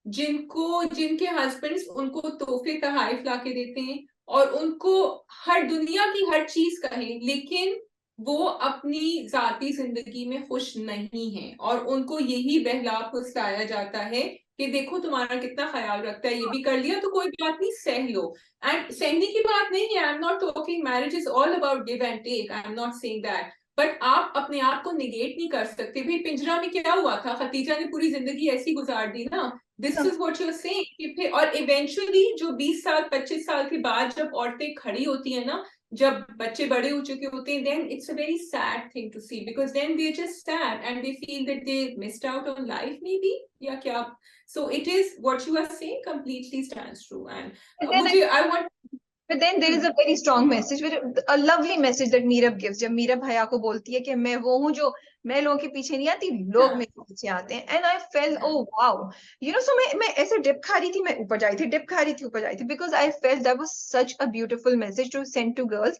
जिनके हस्बैंड्स उनको तोहफे तोहफे ला के देते हैं और उनको हर दुनिया की हर चीज कहें, लेकिन वो अपनी जाती जिंदगी में खुश नहीं है और उनको यही बहला फुसलाया जाता है कि देखो तुम्हारा कितना ख्याल रखता है, ये भी कर लिया तो कोई बात नहीं, सह लो। एंड सहने की बात नहीं है, I am not talking, marriage is all about give and take, I am not saying that, but आप अपने आप को निगेट नहीं कर सकते। भाई पिंजरा में क्या हुआ था, खतीजा ने पूरी जिंदगी ऐसी गुजार दी ना, this is what you are saying कि फिर और इवेंचुअली जो 20 साल 25 साल के बाद जब औरतें खड़ी होती है ना, जब बच्चे बड़े हो चुके होते हैं, then it's a very sad thing to see because then they're just sad and they feel that they missed out on life maybe, या क्या। So it is what you are saying completely stands true, and And then मुझे I want but then there is a very strong message, a lovely message that Meerab gives, जब मीरब भैया को बोलती है कि मैं वो हूँ जो, मैं लोगों के पीछे नहीं आती, लोग मेरे पीछे आते हैं। And I felt oh wow, you know, so मैं ऐसे डिप खा रही थी, मैं ऊपर जा रही थी, डिप खा रही थी, ऊपर जा रही थी, because I felt that was such a beautiful message to send to girls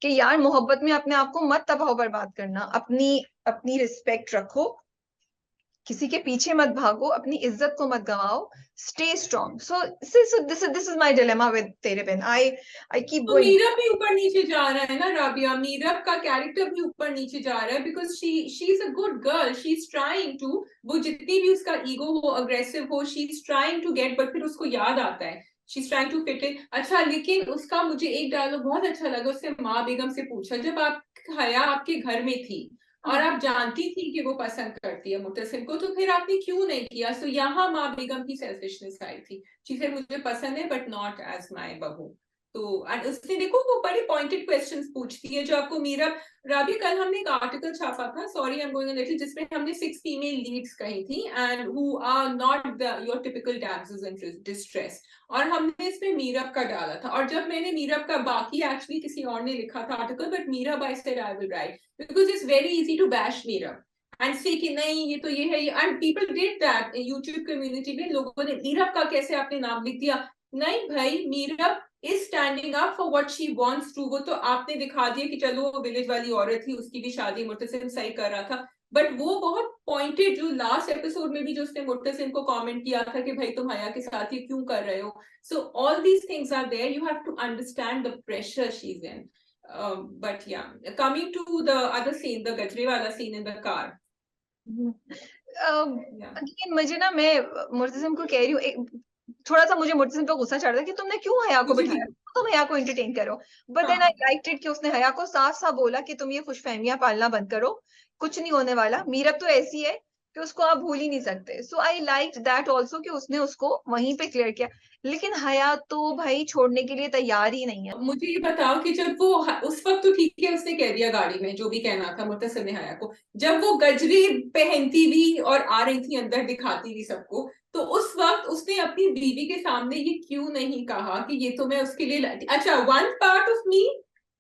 कि यार मोहब्बत में अपने आप को मत तबाह बर्बाद करना, अपनी अपनी रिस्पेक्ट रखो, किसी के पीछे मत भागो, अपनी इज्जत को मत गवाओ, stay strong. So this is my dilemma with Tere Bin. I keep to going. Meerab भी ऊपर नीचे जा रहा है ना राबिया, मीरब का कैरेक्टर भी ऊपर नीचे जा रहा है, because she is a good girl, she is trying to, वो जितनी भी उसका ईगो हो, अग्रेसिव हो, she is trying to get, but फिर उसको याद आता है she is trying to fit in. अच्छा, लेकिन उसका मुझे एक डायलॉग बहुत अच्छा लगा, उससे माँ बेगम से पूछा, जब आप हया आपके घर में थी और आप जानती थी कि वो पसंद करती है मुतसिम को, तो फिर आपने क्यों नहीं किया? सो यहाँ माँ बेगम की सेल्फिशनेस आई थी, चीजें मुझे पसंद है बट नॉट एज माई बहू। तो and उसने देखो वो बड़े पॉइंटेड क्वेश्चंस पूछती है जो आपको मीरा। राबी, कल हमने एक आर्टिकल छापा था, sorry I am going a little, जिसमें हमने 6 फीमेल लीड्स कही थी and who are not the your typical damsels in distress, और हमने इसमें मीरब का डाला था। और जब मैंने मीरब का, बाकी एक्चुअली किसी और ने लिखा था article, but Meerab I said I will write, because it's very easy to bash Meerab and say कि नहीं ये तो ये है, and people did that YouTube community में, लोगों ने मीरब का कैसे आपने नाम लिख दिया। नहीं भाई, Meerab is standing up for what she wants to. वो तो आपने दिखा दिया कि चलो वो विलेज वाली औरत थी, उसकी भी शादी मुर्तसिम सही कर रहा था, बट वो बहुत पॉइंटेड, जो लास्ट एपिसोड में भी जो उसने मुर्तसिम को कमेंट किया था कि भाई तुम हया के साथ ये क्यों कर रहे हो। So all these things are there, you have to understand the pressure she is in. But yeah, coming to the other scene, the गजरे वाला scene in the car. Again मुझे ना, मैं मुर्तसिम को कह रही हूँ, थोड़ा सा मुझे मुर्तसिम पे गुस्सा चढ़ रहा है कि तुमने क्यों हया को बिठाया, तुम हया को एंटरटेन करो। But then I liked it कि उसने हया को साफ साफ बोला कि तुम ये खुशफहमियां पालना बंद करो, कुछ नहीं होने वाला। मीरब तो ऐसी है कि उसको आप भूल ही नहीं सकते। सो आई लाइक दैट ऑल्सो कि उसने उसको वहीं पे क्लियर किया। लेकिन हया तो भाई छोड़ने के लिए तैयार ही नहीं है। मुझे ये बताओ कि जब वो उस वक्त तो ठीक है, उसने कह दिया गाड़ी में जो भी कहना था मुर्तसिम ने हया को, जब वो गजरे पहनती हुई और आ रही थी अंदर दिखाती हुई सबको, तो उस वक्त उसने अपनी बीवी के सामने ये क्यों नहीं कहा कि ये तो मैं उसके लिए अच्छा, one part of me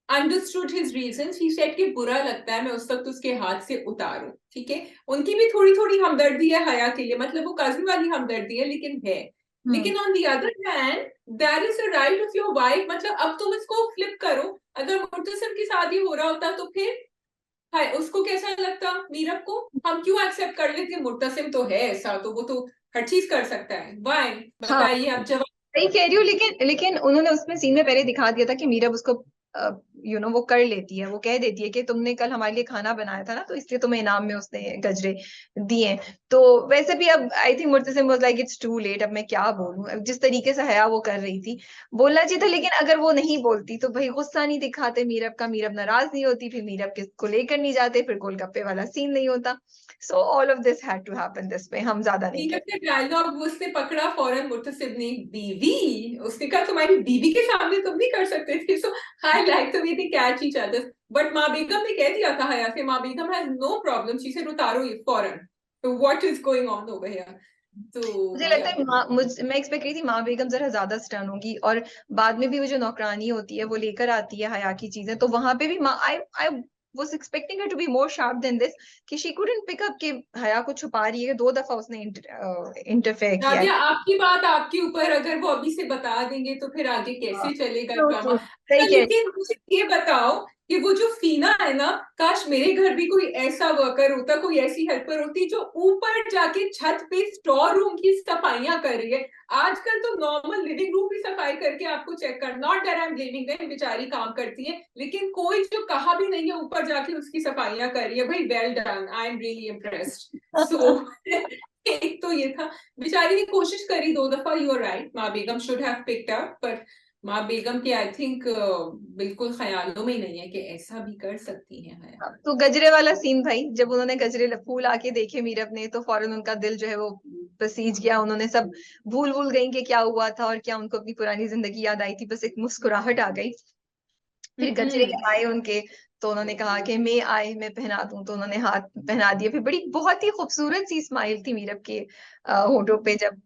understood his reason, he said कि बुरा लगता है मैं उस वक्त उसके हाथ से उतारूं, ठीक है, उनकी भी थोड़ी थोड़ी हमदर्दी है हया के लिए, मतलब वो कजिन वाली हमदर्दी है लेकिन है। लेकिन on the other hand that is the right of your wife, मतलब अब तुम इसको फ्लिप करो, अगर मुर्तसिम के साथ ये हो रहा होता तो फिर हाय उसको कैसा लगता, मीरब को हम क्यों एक्सेप्ट कर लेते, मुर्तसिम तो है ऐसा, तो वो तो हर चीज कर सकता है, वाई हाँ, बताइए आप जवाब। सही कह रही हूँ। लेकिन उन्होंने उसमें सीन में पहले दिखा दिया था कि मीरब उसको वो कर लेती है, वो कह देती है कि तुमने कल हमारे लिए खाना बनाया था ना, तो इसलिए तुम्हें इनाम में उसने गजरे दिए। तो वैसे भी अब I think Murtasim was like it's too late, अब मैं क्या बोलूं। अब जिस तरीके से हया वो कर रही थी, बोलना चाहिए था। लेकिन अगर वो नहीं बोलती तो भाई गुस्सा नहीं दिखाते मीरब का, मीरब नाराज नहीं होती, फिर मीरब को लेकर नहीं जाते, फिर गोलगप्पे वाला सीन नहीं होता। So all of this had to happen this way. हम ज्यादा नहीं मीरब कहते। ने डायलॉग उसने पकड़ा फौरन, मुर्तसिम ने बीवी, उसने कहा तुम्हारी बीवी के सामने तुम नहीं कर सकते थे, so I like the way they catch each other. But माँ बेगम ने कह दिया था हया से, माँ Begum has no problem, she said उतारो ये फौरन, तो what is going on over here. मुझे तो लगता या, है मैं एक्सपेक्ट रही थी माँ बेगम जरा ज्यादा स्टर्न होगी। और बाद में भी वो जो नौकरानी होती है वो लेकर आती है हया की चीजें, तो वहां पे भी माँ I was expecting her to be more sharp than this, कि शी कुडंट पिक अप कि हया को छुपा रही है। 2 दफा उसने इंटरफेयर किया है। राबिया आपकी बात आपके ऊपर, अगर वो अभी से बता देंगे तो फिर आगे कैसे चलेगा ट्रू ड्रामा। ट्रू, सही अच्छा, कह रही लेकिन मुझे ये बताओ कि वो जो फीना है ना, काश मेरे घर भी कोई ऐसा वर्कर होता, कोई ऐसी हेल्पर होती जो ऊपर जाके छत पे स्टोर रूम की सफाइयां कर रही है। आजकल तो नॉर्मल लिविंग रूम की सफाई करके आपको चेक कर, not that I am blaming them, बेचारी काम करती है, लेकिन कोई जो कहा भी नहीं है ऊपर जाके उसकी सफाइयां कर रही है, भाई well done, I am really impressed. So एक तो ये था, बेचारी ने कोशिश करी 2 दफा, यू आर राइट, माँ Begum should have picked up, but माँ बेगम के आई थिंक बिल्कुल ख्यालों में ही नहीं है कि ऐसा भी कर सकती है हया। तो गजरे वाला सीन भाई, जब उन्होंने गजरे फूल आके देखे मीरब ने, तो फौरन उनका दिल जो है वो बसीज गया। उन्होंने सब भूल भूल गई कि क्या हुआ था और क्या उनको अपनी पुरानी जिंदगी याद आई थी। बस एक मुस्कुराहट आ गई। फिर गजरे आए उनके, तो उन्होंने कहा कि मैं आए मैं पहना दूं, तो उन्होंने हाथ पहना दिए। फिर बड़ी बहुत ही खूबसूरत सी स्माइल थी मीरब के होठों पे जब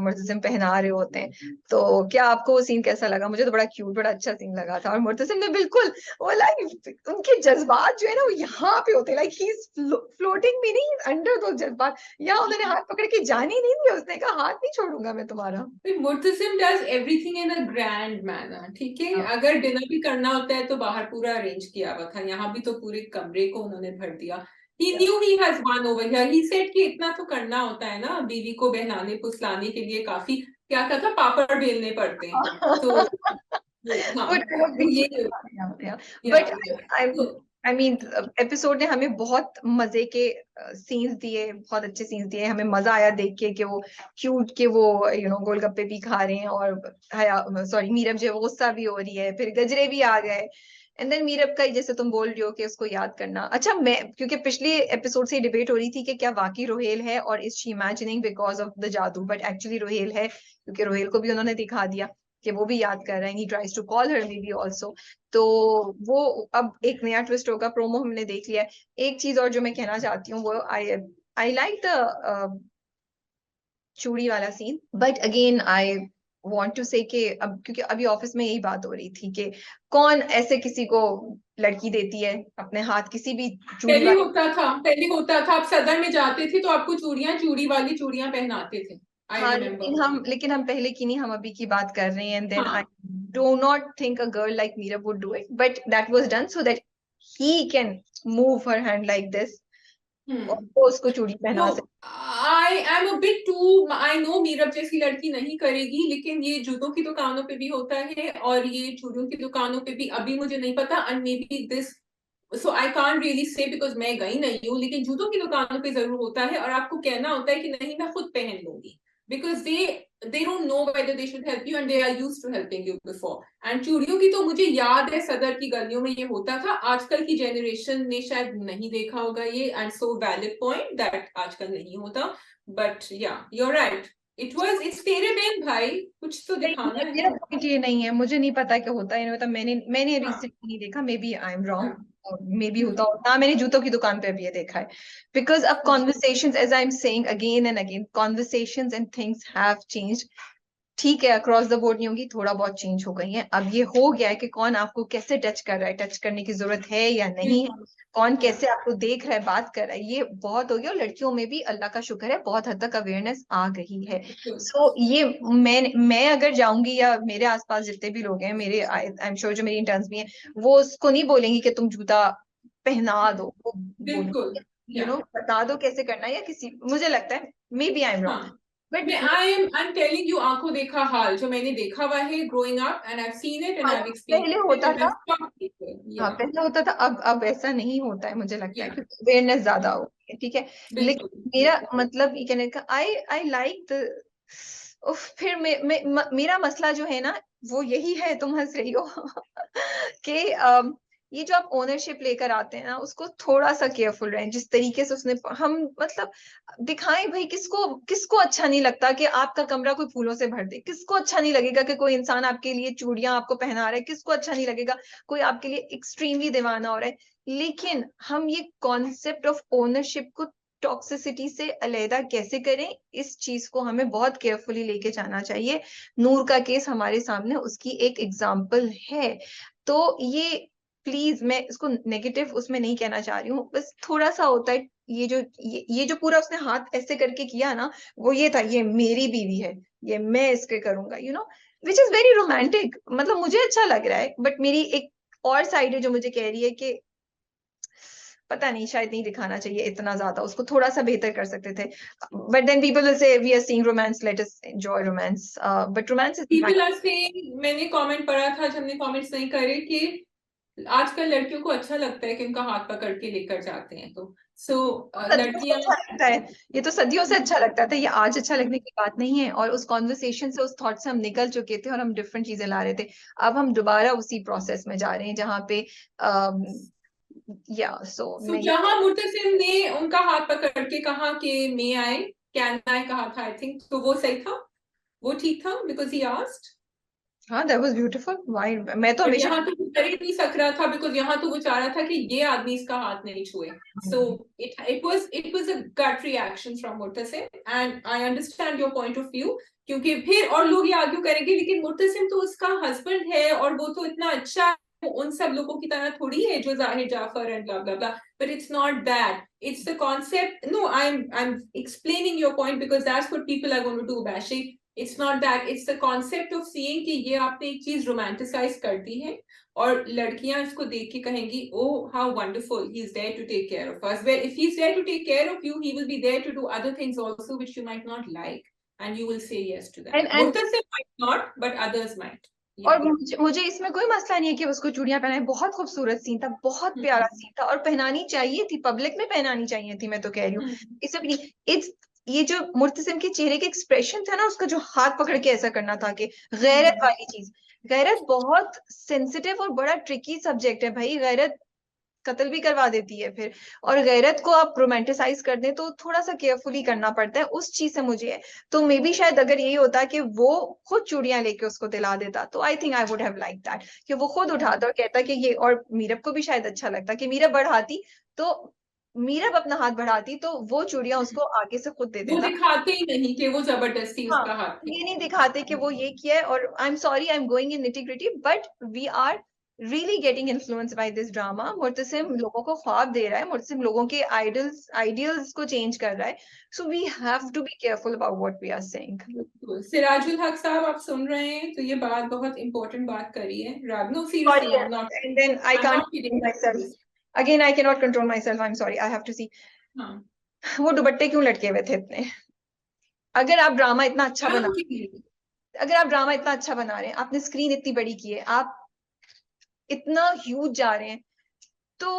मुर्तसिम पहना रहे होते हैं। तो क्या आपको वो सीन कैसा लगा? मुझे तो बड़ा क्यूट, बड़ा अच्छा सीन लगा था। और मुर्तसिम ने बिल्कुल वो लाइक, उनके जज्बात जो है ना वो यहाँ पे होते, लाइक ही इज फ्लोटिंग भी नहीं अंडर दो जज्बात। यहाँ उन्होंने हाथ पकड़ के जाने नहीं दिया, उसने कहा हाथ नहीं छोड़ूंगा मैं तुम्हारा। Murtasim does everything in a grand manner, ठीक है, हाँ। अगर डिनर भी करना होता है तो बाहर पूरा अरेंज किया हुआ था, यहाँ भी तो पूरे कमरे को उन्होंने भर दिया। He knew he has won over here. He said कि इतना तो करना होता है ना, बीवी को बहलाने फुसलाने के लिए काफी क्या कहता, पापड़ बेलने पड़ते हैं. तो हाँ, वो डायलॉग तो बीच ये में आते हैं, या बट आई मीन एपिसोड ने हमें बहुत मजे के सीन्स दिए, बहुत अच्छे सीन्स दिए, हमें मजा आया देख के कि वो क्यूट के वो गोलगप्पे भी खा रहे हैं, और सॉरी मीरब जो है वो गुस्सा भी हो रही है, फिर गजरे भी आ गए, एंड देन मीरब का जैसे तुम बोल रही हो कि उसको याद करना। अच्छा, मैं क्योंकि पिछले एपिसोड से डिबेट हो रही थी कि क्या वाकई रोहेल है और is she imagining because of the जादू, बट एक्चुअली रोहेल है, क्योंकि रोहेल को भी उन्होंने दिखा दिया कि वो भी याद कर रहा है, he tries to call her maybe also. तो वो अब एक नया ट्विस्ट होगा, प्रोमो हमने देख लिया है। एक चीज और जो मैं कहना चाहती हूँ वो आई लाइक द चूड़ी वाला scene, but again I want to say कि अब क्योंकि अभी ऑफिस में यही बात हो रही थी कि कौन ऐसे किसी को लड़की देती है अपने हाथ किसी भी चूड़ी पहले वाले। होता था, आप सदर में जाते थे तो आपको चूड़ी वाली चूड़ियां पहनाते थे. आई हाँ, रिमेम्बर. लेकिन हम पहले की नहीं, हम अभी की बात कर रहे हैं, एंड देन आई हाँ. Do not think a girl like Meera would do it, but that was done so that he can move her hand like this, और वो उसको चूड़ी पहना No, I am a bit too. I know Meerab जैसी लड़की नहीं करेगी, लेकिन ये जूतों की दुकानों पे भी होता है और ये चूड़ियों की दुकानों पे भी. अभी मुझे नहीं पता, and maybe this, so I can't really say because मैं गई नहीं हूँ, लेकिन जूतों की दुकानों पे जरूर होता है और आपको कहना होता है कि नहीं मैं खुद पहन लूंगी, because they don't know whether they should help you and they are used to helping you before. And चूड़ियों की तो मुझे याद है सदर की गलियों में ये होता था. आजकल की जनरेशन ने शायद नहीं देखा होगा ये, and so valid point that आजकल नहीं होता. बट या यू आर राइट, इट्स तेरे बहन भाई, कुछ तो दिखाना है मेरा ना. पॉइंट ये नहीं है, मुझे नहीं पता कि होता है, मतलब मैंने हाँ. रिसेंटली नहीं देखा, maybe I am wrong, हाँ. मे बी होता हो ना, मैंने जूतों की दुकान पे भी ये देखा है, बिकॉज अब conversations, as I am saying again and again, conversations and things have changed. ठीक है, अक्रॉस द बोर्ड नहीं होगी, थोड़ा बहुत चेंज हो गई है, अब ये हो गया है कि कौन आपको कैसे टच कर रहा है, टच करने की जरूरत है या नहीं है, कौन कैसे आपको देख रहा है, बात कर रहा है, ये बहुत हो गया, और लड़कियों में भी अल्लाह का शुक्र है बहुत हद तक अवेयरनेस आ गई है। सो ये मैं अगर जाऊंगी या मेरे आसपास जितने भी लोग हैं, मेरे आई एम श्योर जो मेरी इंटर्न्स भी हैं, वो उसको नहीं बोलेंगी कि तुम जूता पहना दो, वो बिल्कुल. बोलेंगे बता दो कैसे करना है, या किसी, मुझे लगता है maybe I am wrong, हाँ. बट मैं I'm telling you, आंखों देखा हाल जो मैंने देखा हुआ है growing up and I've seen it and I've पहले experienced it होता and था, I've taught people. हाँ Yeah. पहले होता था, अब ऐसा नहीं होता है, मुझे लगता है Yeah. क्योंकि अवेयरनेस ज्यादा हो गई है, ठीक है। बिल्कुल. लेकिन मेरा मतलब ये कहने का, आई आई लाइक द, फिर मेरा मसला जो है ना वो यही है, तुम हंस रही हो कि ये जो आप ओनरशिप लेकर आते हैं ना, उसको थोड़ा सा केयरफुल रहें, जिस तरीके से उसने हम मतलब दिखाएं भाई, किसको किसको अच्छा नहीं लगता कि आपका कमरा कोई फूलों से भर दे, किसको अच्छा नहीं लगेगा कि कोई इंसान आपके लिए चूड़ियां आपको पहना रहा है, किसको अच्छा नहीं लगेगा कोई आपके लिए एक्सट्रीमली दीवाना हो रहा है, लेकिन हम ये कॉन्सेप्ट ऑफ ओनरशिप को टॉक्सिसिटी से अलहदा कैसे करें, इस चीज को हमें बहुत केयरफुली लेके जाना चाहिए। नूर का केस हमारे सामने उसकी एक एग्जाम्पल है, तो ये प्लीज, मैं इसको नेगेटिव उसमें नहीं कहना चाह रही हूँ, बस थोड़ा सा होता है, ये जो पूरा उसने हाथ ऐसे करके किया ना, वो ये था, ये मेरी बीवी है, ये मैं इसके करूंगा, विच इज वेरी रोमांटिक, मतलब मुझे अच्छा लग रहा है, बट मेरी एक और साइड है जो मुझे कह रही है कि पता नहीं, शायद नहीं दिखाना चाहिए इतना ज्यादा, उसको थोड़ा सा बेहतर कर सकते थे, but then people will say we are seeing romance, let us enjoy romance, but romance is People are saying, मैंने कमेंट पढ़ा था, जब हमने कमेंट्स नहीं करे, कि आजकल लड़कियों को अच्छा लगता है कि उनका हाथ पकड़ के लेकर जाते हैं, तो सदियों से लड़कियां. अच्छा लगता है, ये तो सदियों से अच्छा लगता था, ये आज अच्छा लगने की बात नहीं है, और उस कॉन्वर्सेशन से, उस थॉट से हम निकल चुके थे और हम डिफरेंट चीजें ला रहे थे, अब हम दोबारा उसी प्रोसेस में जा रहे हैं जहाँ पे या सो मैं जहां मुर्तसिम ने उनका हाथ पकड़ के कहा कि मे आई, कैन आई कहा था, आई थिंक, तो वो सही था, वो ठीक था, बिकॉज ही आस्क्ड. हाँ, दैट वाज ब्यूटीफुल, व्हाई, मैं तो बट हमेशा यहाँ तो वो कर ही नहीं सक रहा था, बिकॉज यहाँ तो वो चाह रहा था कि ये आदमी इसका हाथ नहीं छुए. सो it was a gut reaction from Murtasim, and I understand your point of view, क्योंकि फिर और लोग ये आर्ग्यू करेंगे लेकिन मुर्तसिम तो उसका हस्बैंड है और वो तो इतना अच्छा है, उन सब लोगों की तरह थोड़ी है जो Zahir Jafar and blah blah blah. But it's not that, it's the concept. No, I'm explaining your point because that's what people are going to do, bashing. It's not that, it's the concept of seeing कि ये आपने एक चीज romanticise कर दी है और लड़कियां इसको देख के कहेंगी, oh how wonderful, he is there to take care of us. Well, if he is there to take care of you, he will be there to do other things also which you might not like, and you will say yes to that. And Murtasim might not, but others might. और मुझे इसमें कोई मसला नहीं है कि उसको चूड़ियां पहनाए, बहुत खूबसूरत सीन था, बहुत प्यारा सीन था, और पहनानी चाहिए थी, पब्लिक में पहनानी चाहिए थी, मैं तो कह रही हूँ। इससे भी नहीं, इट्स ये जो मुर्तसिम के चेहरे के एक्सप्रेशन था ना, उसका जो हाथ पकड़ के ऐसा करना था, कि गैरत वाली चीज, गैरत बहुत सेंसिटिव और बड़ा ट्रिकी सब्जेक्ट है भाई। गैरत कत्ल भी करवा देती है फिर, और गैरत को आप रोमांटिसाइज कर दें तो थोड़ा सा केयरफुली करना पड़ता है, उस चीज से मुझे है। तो मे बी शायद अगर यही होता कि वो खुद चूड़ियां लेके उसको दिला देता, तो आई think I would have like that, कि वो खुद उठाता और कहता कि ये, और मीरब को भी शायद अच्छा लगता कि मीरब बढ़ाती, तो मीरब अपना हाथ बढ़ाती तो वो चूड़ियां उसको आगे से खुद दे वो देता। दिखाते ही नहीं कि वो जबरदस्ती हाँ, उसका हाथ ये नहीं दिखाते कि वो ये किया है। और I am sorry, I am going in nitty gritty, but we are really getting influenced by this drama. Murtasim लोगों को ख्वाब दे रहा है, मुर्तसिम लोगों के आइडियल्स को चेंज कर रहा है, so we have to be careful about what we are saying. Sirajul हक साहब, आप सुन रहे हैं तो ये बात बहुत इंपॉर्टेंट बात करी है। No Sorry, seriously, I am not, and then I I am can't not control kidding myself. This. Again, I cannot control myself. I'm sorry. I have to see. हाँ, वो दुपट्टे क्यों लटके हुए थे इतने? अगर आप ड्रामा इतना अच्छा बना अगर आप ड्रामा इतना अच्छा बना रहे हैं, आपने स्क्रीन इतनी बड़ी की है, आप इतना ह्यूज जा रहे हैं, तो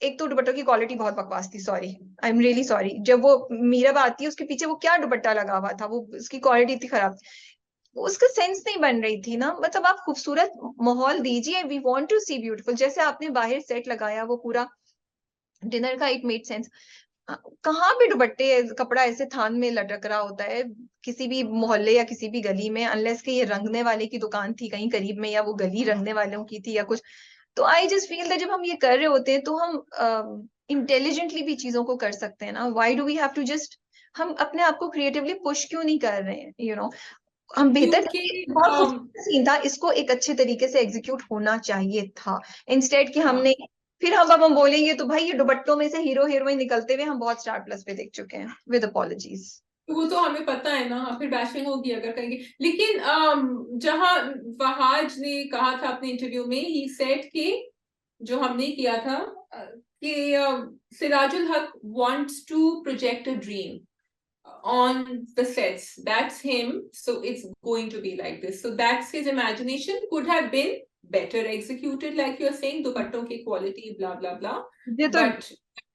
एक तो दुपट्टों की क्वालिटी बहुत बकवास थी, sorry, I am really sorry. जब वो मीरब आती है, उसके पीछे वो क्या दुपट्टा लगा हुआ था, वो उसकी क्वालिटी इतनी खराब थी, उसका सेंस नहीं बन रही थी ना। मतलब आप खूबसूरत माहौल दीजिए, we want to see beautiful, जैसे आपने बाहर सेट लगाया वो पूरा डिनर का, इट मेड सेंस। कहाँ भी दुपट्टे कपड़ा ऐसे थान में लटक रहा होता है किसी भी मोहल्ले या किसी भी गली में, अनलेस कि ये रंगने वाले की दुकान थी कहीं करीब में, या वो गली रंगने वालों की थी या कुछ। तो आई जस्ट फील दैट जब हम ये कर रहे होते हैं तो हम इंटेलिजेंटली भी चीजों को कर सकते हैं ना। Why do we have to just, हम अपने आप को क्रिएटिवली पुश क्यों नहीं कर रहे हैं, हम बेहतर, क्योंकि बहुत खूबसूरत सीन था, इसको एक अच्छे तरीके से एग्जीक्यूट होना चाहिए था, इंस्टेड कि हमने फिर अब हम बोलेंगे तो भाई, ये दुपट्टों में से हीरो हीरोइन निकलते हुए हम बहुत स्टार प्लस पे देख चुके हैं, विद अपॉलजीज। वो तो हमें पता है ना, फिर बैशिंग होगी अगर कहेंगे। लेकिन जहां फहाज ने कहा था अपने इंटरव्यू में, ही सेड कि जो हमने किया था, कि Sirajul Haq wants to project a dream on the sets, that's him, so it's going to be like this, so that's his imagination, could have been better executed like you're saying, दुपट्टों की quality blah blah blah, but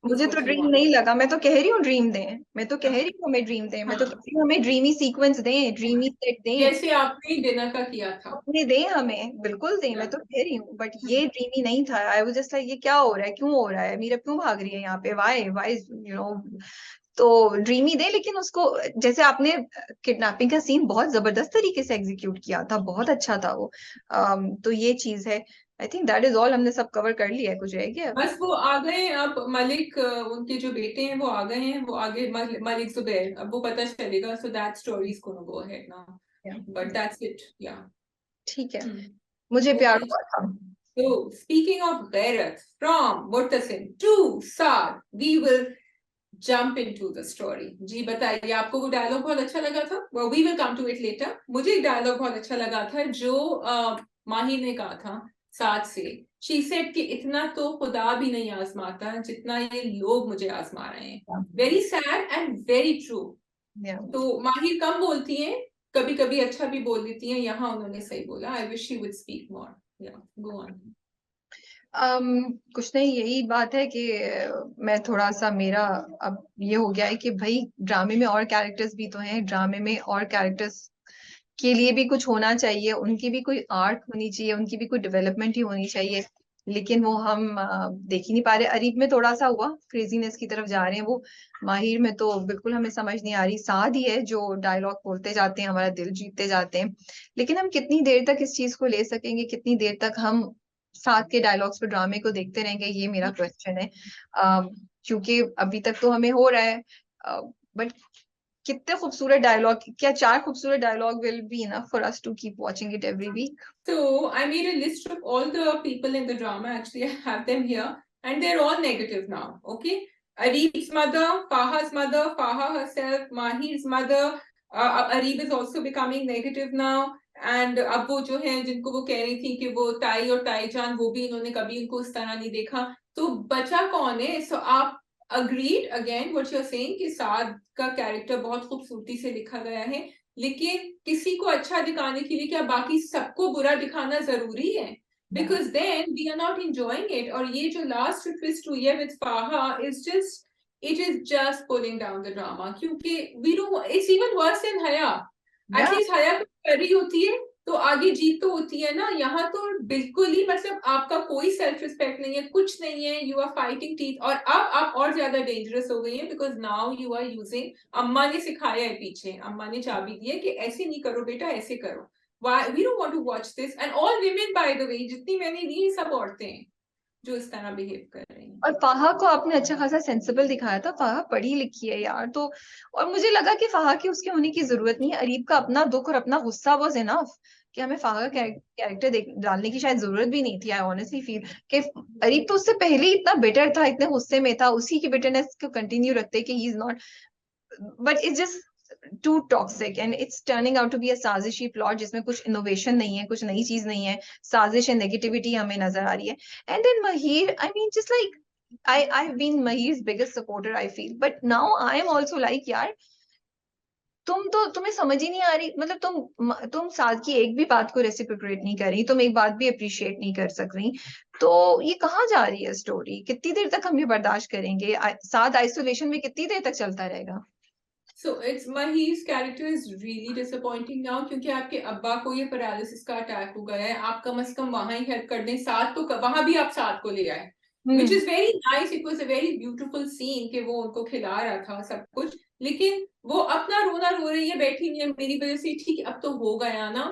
मुझे तो dream नहीं लगा, मैं तो कह रही हूँ ड्रीम दें, मैं तो कह रही हूँ हमें ड्रीम दें, मैं तो कह रही हूँ हमें ड्रीमी सीक्वेंस दें, ड्रीमी सेट दें, जैसे आपने डिनर का किया था, अपने दें, हमें बिल्कुल दें, मैं तो कह रही हूँ। बट ये ड्रीमी नहीं था। आई वाज जस्ट लाइक, ये क्या हो रहा है, क्यों हो रहा है, मीरा क्यों भाग रही है यहाँ पे, वाई वाई तो ड्रीमी दे, लेकिन उसको जैसे आपने किडनैपिंग का सीन बहुत जबरदस्त तरीके से एग्जीक्यूट किया था, बहुत अच्छा था वो। तो ये चीज है। I think that is all, हमने सब कवर कर लिया है, कुछ रह गया? बस वो आ गए अब मलिक, उनके जो बेटे हैं वो आ गए हैं, वो आगे मलिक जुबैर, अब वो पता चलेगा, so that story is gonna go ahead now, but that's it, या ठीक है, मुझे प्यार हुआ था। So, speaking of Gairat, from Murtasim to Saad, we will jump into the story. जी बताइए, आपको वो डायलॉग बहुत अच्छा लगा था? Well, we will come to it later. मुझे एक डायलॉग बहुत अच्छा लगा था जो माही ने कहा था साथ से। She said कि इतना तो खुदा भी नहीं आजमाता जितना ये लोग मुझे आजमा रहे हैं। Very sad and very true. तो माही कम बोलती हैं, कभी कभी अच्छा भी बोल देती हैं, यहाँ उन्होंने सही बोला। I wish she would speak more. Yeah, go on. कुछ नहीं, यही बात है कि मैं थोड़ा सा, मेरा अब ये हो गया है कि भाई ड्रामे में और कैरेक्टर्स भी तो हैं, ड्रामे में और कैरेक्टर्स के लिए भी कुछ होना चाहिए, उनकी भी कोई आर्क होनी चाहिए, उनकी भी कोई डेवलपमेंट ही होनी चाहिए, लेकिन वो हम देख ही नहीं पा रहे। अरीब में थोड़ा सा हुआ, क्रेजीनेस की तरफ जा रहे हैं वो, माहिर में तो बिल्कुल हमें समझ नहीं आ रही। साद ही है जो डायलॉग बोलते जाते हैं, हमारा दिल जीतते जाते हैं, लेकिन हम कितनी देर तक इस चीज को ले सकेंगे, कितनी देर तक हम साथ के डायलॉग्स पे ड्रामे को देखते रहेंगे, ये मेरा क्वेश्चन है। क्योंकि अभी तक तो हमें हो रहा है, बट कितने खूबसूरत डायलॉग, क्या 4 खूबसूरत dialogue will be enough for us to keep watching it every week? So I made a list of all the people in the drama. Actually, I have them here, and they're all negative now. Okay, Arif's mother, Faha's mother, Faha herself, Mahir's mother, Areeb is also becoming negative now, and अब वो जो है जिनको वो कह रही थी कि वो ताई और ताईजान, वो भी इन्होंने कभी इनको उस तरह नहीं देखा, तो बचा कौन है? सो आप agreed again what you are saying कि साद का कैरेक्टर बहुत खूबसूरती से लिखा गया है, लेकिन किसी को अच्छा दिखाने के लिए क्या बाकी सबको बुरा दिखाना जरूरी है? Because then we are not enjoying it. और ये जो लास्ट ट्विस्ट हुई है with Faha is just, it is just pulling down the drama, क्योंकि we don't, it's even worse than हया। एटलीस्ट हया कुछ कर रही होती है तो आगे जीत तो होती है ना, यहाँ तो बिल्कुल ही मतलब आपका कोई सेल्फ रिस्पेक्ट नहीं है, कुछ नहीं है, यू आर फाइटिंग टीथ। और अब आप और ज्यादा डेंजरस हो गई है because now you are using, अम्मा ने सिखाया है पीछे, अम्मा ने चाबी दी है कि ऐसे नहीं करो बेटा, ऐसे करो। Why we don't want to watch this, and all women by the way, जितनी मैंने दी सब औरतें हैं जो इस तरह बिहेव कर रही हैं। और फाहा को आपने अच्छा खासा सेंसिबल दिखाया था, फाहा पढ़ी लिखी है यार, तो और मुझे लगा कि फाहा की उसके होने की जरूरत नहीं है, अरीब का अपना दुख और अपना गुस्सा वाज इनफ, कि हमें फाहा का कैरेक्टर डालने की शायद जरूरत भी नहीं थी। आई ऑनेस्टली फील कि अरीब तो उससे पहले ही इतना बिटर था, इतने गुस्से में था, उसी की बिटरनेस को कंटिन्यू रखते कि he is not, but it's just too toxic and it's turning out to be a साजिशी प्लॉट जिसमें कुछ इनोवेशन नहीं है, कुछ नई चीज नहीं है, साजिश है, नेगेटिविटी हमें नजर आ रही है। And then Mahir, I mean, just like I've been Mahir's biggest supporter, I feel, but now I am also like, यार तुम्हें समझ ही नहीं आ रही, मतलब तुम साथ की एक भी बात को रेसिप्रोकेट नहीं कर रही, तुम एक बात भी अप्रिशिएट नहीं कर सक रही, तो ये कहाँ जा रही है स्टोरी? कितनी देर तक हम ये बर्दाश्त करेंगे? साथ आइसोलेशन में कितनी देर तक चलता रहेगा? So it's Mahir's character is really disappointing now, क्योंकि आपके अब्बा को ये पैरालिसिस का अटैक हो गया है, आप कम से कम वहां ही हेल्प कर दें, साथ तो वहां भी आप साथ को ले आए, which is very nice, it was a very beautiful scene कि वो उनको खिला रहा था सब कुछ, लेकिन वो अपना रोना रो रही है, बैठी नहीं है मेरी वजह से, ठीक अब तो हो गया ना।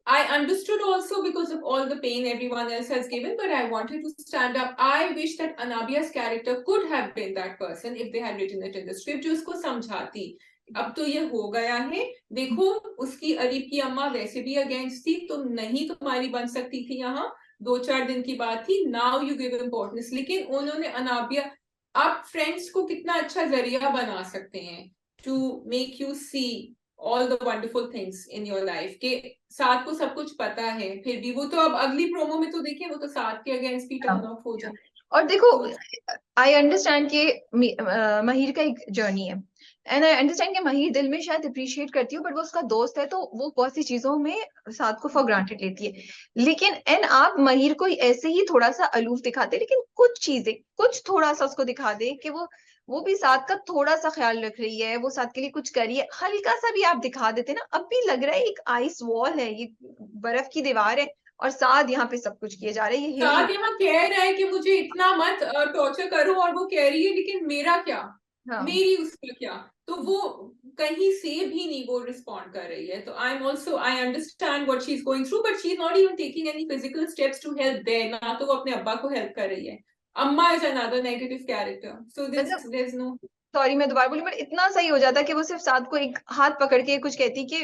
I understood also because of all the pain everyone else has given, but I wanted to stand up. I wish that Anabia's character could have been that person if they had written it in the script, जो उसको समझाती। अब तो ये हो गया है, देखो उसकी अरीब की अम्मा वैसे भी अगेंस्ट थी, तुम नहीं तुम्हारी बन सकती थी, यहाँ 2-4 दिन की बात थी, नाउ यू गिव इम्पोर्टेंस। लेकिन उन्होंने अनाबिया, आप फ्रेंड्स को कितना अच्छा जरिया बना सकते हैं to make you see all the wonderful things in your life, के साथ को सब कुछ पता है, फिर भी वो तो अब अगली प्रोमो में तो देखिए वो तो साथ के अगेंस्ट भी टर्न ऑफ हो जाए। और देखो, तो आई अंडरस्टैंड कि महिर का एक जर्नी है, एंड आई अंडरस्टैंड कि महिर दिल में शायद अप्रिशिएट करती हो, बट वो उसका दोस्त है तो वो बहुत सी चीजों में साथ को फॉर ग्रांटेड लेती है, लेकिन एंड आप महिर को ऐसे ही थोड़ा सा अलूफ दिखाते, लेकिन कुछ चीजें, कुछ थोड़ा सा उसको दिखा दे कि वो भी साथ का थोड़ा सा ख्याल रख रही है, वो साथ के लिए कुछ करिए, हल्का सा भी आप दिखा देते ना, अब भी लग रहा है एक आइस वॉल है, ये बर्फ की दीवार है, और साथ यहाँ पे सब कुछ किए जा रहे हैं, ये हिल साथ यहाँ कह रहा है कि मुझे इतना मत टॉर्चर करो, और वो कह रही है लेकिन मेरा क्या, हाँ। मेरी उसका क्या, तो वो कहीं से भी नहीं वो रिस्पॉन्ड कर रही है। तो I am also, I understand what she is going through, but she is not even taking any physical steps to help there, ना तो वो अपने अब्बा को हेल्प कर रही है। अम्मा is another negative character, so this there is no, sorry मैं दोबारा बोली, बट इतना सही हो जाता कि वो सिर्फ साथ को एक हाथ पकड़ के कुछ कहती कि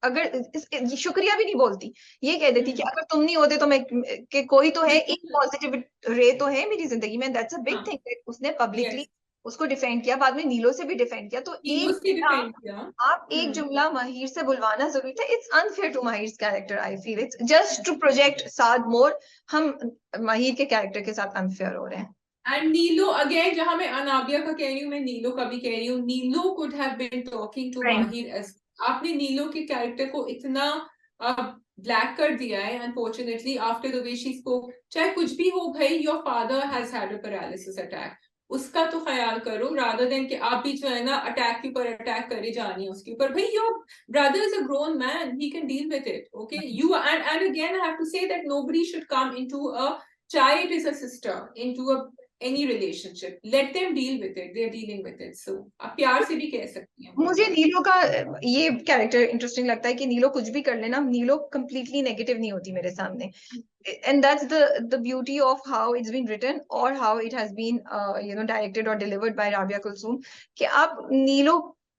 अगर शुक्रिया भी नहीं बोलती, ये कह देती कि अगर तुम नहीं होते तो मैं, कि कोई तो है, एक पॉजिटिव रे तो है मेरी जिंदगी में, दैट्स अ बिग थिंग। उसने पब्लिकली उसको डिफेंड किया, बाद में नीलो से भी डिफेंड किया, तो एक डिफेंड किया। आप एक जुमला महिर से बुलवाना जरूरी था। It's unfair to Mahir character, I feel it's just to project Saad more, हम महिर के कैरेक्टर के साथ अनफेयर हो रहे हैं। एंड नीलो अगेन, जहां मैं अनाबिया का कह रही हूँ, मैं नीलो का भी कह रही हूँ, Neelo could have been talking to Mahir as, आपने नीलो के कैरेक्टर को इतना ब्लैक कर दिया है unfortunately after the way she spoke. चाहे कुछ भी हो भाई, your father has had a paralysis attack, उसका तो ख्याल करो, रादर देन कि आप भी जो है ना अटैक के ऊपर अटैक करे जा रही है उसके ऊपर। भाई your brother is a grown man, he can deal with it, okay you, and again I have to say that nobody should come into a, चाहे it is a sister, into a any relationship, let them deal with it, they're dealing with it, so आप प्यार से भी कह सकती हैं। मुझे नीलो का ये कैरेक्टर इंटरेस्टिंग लगता है कि नीलो कुछ भी कर लेना, नीलो कंप्लीटली नेगेटिव नहीं होती मेरे सामने, and that's the beauty of how it's been written or how it has been directed or delivered by Rabia Kulsoom, कि आप नीलो,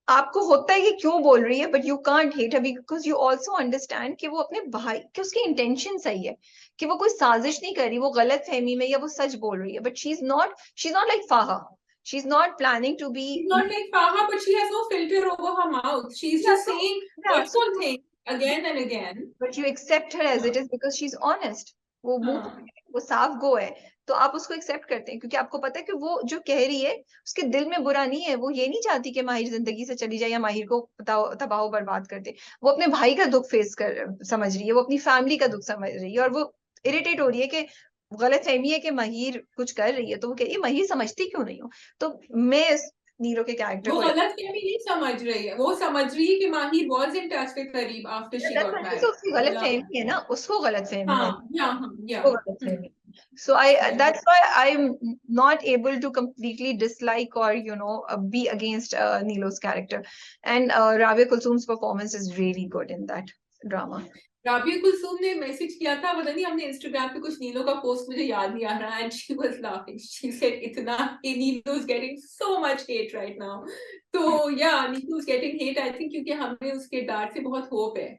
आपको होता है कि क्यों बोल रही है, but you can't hate her because you also understand कि वो अपने भाई, कि उसकी इंटेंशन सही है, कि वो कोई साजिश नहीं कर रही, वो गलत फहमी में या वो सच बोल रही है, but she's not like Faha, she's not planning to be She's not like Faha, but she has no filter over her mouth. She's just saying hurtful things again and again. But you accept her as it is because she's honest. वो मुंह वो साफ गो है, तो आप उसको accept करते हैं क्योंकि आपको पता है कि वो जो कह रही है उसके दिल में बुरा नहीं है। वो ये नहीं चाहती कि माहिर जिंदगी से चली जाए या माहिर को तबाह बर्बाद कर दे। वो अपने भाई का दुख फेस कर समझ रही है, वो अपनी फैमिली का दुख समझ रही है, और वो इरिटेट हो रही है कि गलत फहमी है कि माहिर कुछ कर रही है, तो वो कह रही है माहिर समझती क्यों नहीं हो। तो मैं नीरो के कैरेक्टर वो को गलत फहमी नहीं समझ रही है, वो समझ रही है कि माहिर was in touch with करीब after she got married. उसकी गलत फहमी है ना, उसको गलत फहमी है, yeah. उसको गलत फहमी। So that's why I'm not able to completely dislike or be against Nilo's character, and Rabia Kulsum's performance is really good in that drama. Rabia Kulsum ने मैसेज किया था, पता नहीं हमने इंस्टाग्राम पे कुछ नीलो का पोस्ट मुझे याद नहीं आ रहा, and she was laughing, she said इतना कि नीलो is getting so much hate right now. तो या नीलो is getting hate I think क्योंकि हमें उसके किरदार से बहुत होप है।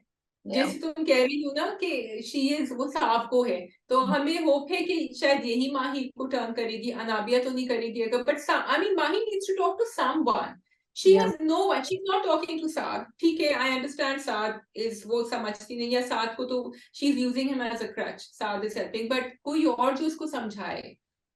जैसे तुम कह रही हो ना कि शी इज वो साफ को है, तो हमें होप है कि शायद यही माही को टर्न करेगी, अनाबिया तो नहीं करेगी अगर, but I mean Mahi needs to talk to someone. She has no one. She's not talking to Saad. ठीक है, I understand Saad is वो समझती नहीं है Saad को, तो she's using him as a crutch. Saad is helping, but कोई और जो उसको समझाए।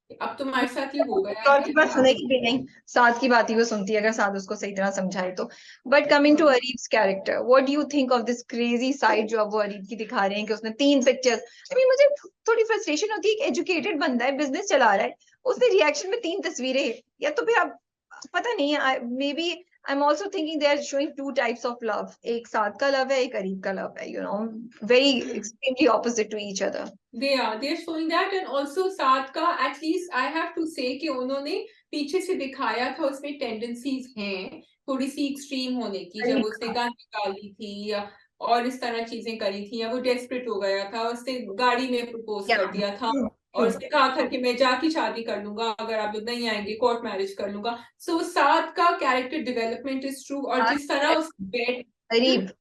अब तुम्हारे साथ ये हो गया और की बात सुनेगी भी नहीं, साथ की बात ही वो सुनती है अगर साथ उसको सही तरह समझाए तो। But coming to Areeb's character, what do you think of this crazy side जो अब वो अरीब की दिखा रहे हैं कि उसने 3 पिक्चर्स। आई मीन मुझे थोड़ी फ्रस्ट्रेशन होती है, एक एजुकेटेड बंदा है, बिजनेस चला रहा है, उसने रिएक्शन में 3 तस्वीरें, या तो फिर आप पता नहीं है, may be I'm also thinking they are showing 2 types of love. एक साथ का love है, एक अरीब का love है, very extremely opposite to each other. They are showing that, and also साथ का at least I have to say कि उन्होंने पीछे से दिखाया था उसमें tendencies हैं थोड़ी सी एक्सट्रीम होने की, जब उसने गन निकाली थी या और इस तरह चीजें करी थी, या वो डेस्परेट हो गया था, उसने गाड़ी में प्रपोज कर दिया था और उसने कहा था कि मैं जाके शादी कर लूंगा अगर आप लोग नहीं आएंगे, कोर्ट मैरिज कर लूंगा। सो साथ का कैरेक्टर डेवलपमेंट इज ट्रू, और जिस तरह उस बेड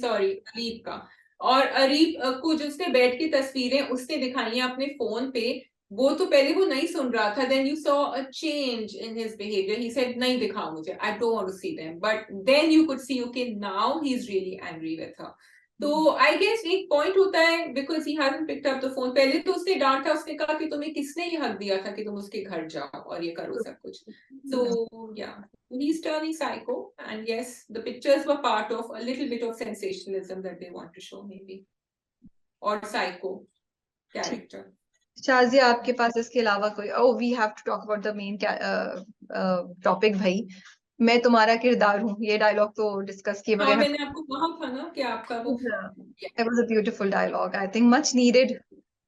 सॉरी अरीब का, और अरीब को जो उसने बेड की तस्वीरें उसने दिखाई हैं अपने फोन पे, वो तो पहले वो नहीं सुन रहा था, then you saw a change in his behaviour, he said नहीं दिखा मुझे, I don't want to see them, but then you could see okay now he is really angry with her. तो आई गेस एक point होता है because he hasn't picked up the phone, पहले तो उसने डांटा, उसने कहा कि तुम्हें किसने ये हक दिया था कि तुम उसके घर जाओ और ये करो सब कुछ। सो या he's turning psycho, and yes, the pictures were part of a little bit of sensationalism that they want to show maybe, or psycho character. Shazia, आपके पास इसके अलावा कोई? Oh, we have to talk about the main topic. भाई मैं तुम्हारा किरदार हूँ, ये डायलॉग तो डिस्कस किए बगैर। मैंने आपको कहा था ना कि आपका वो it was a beautiful dialogue, I think much needed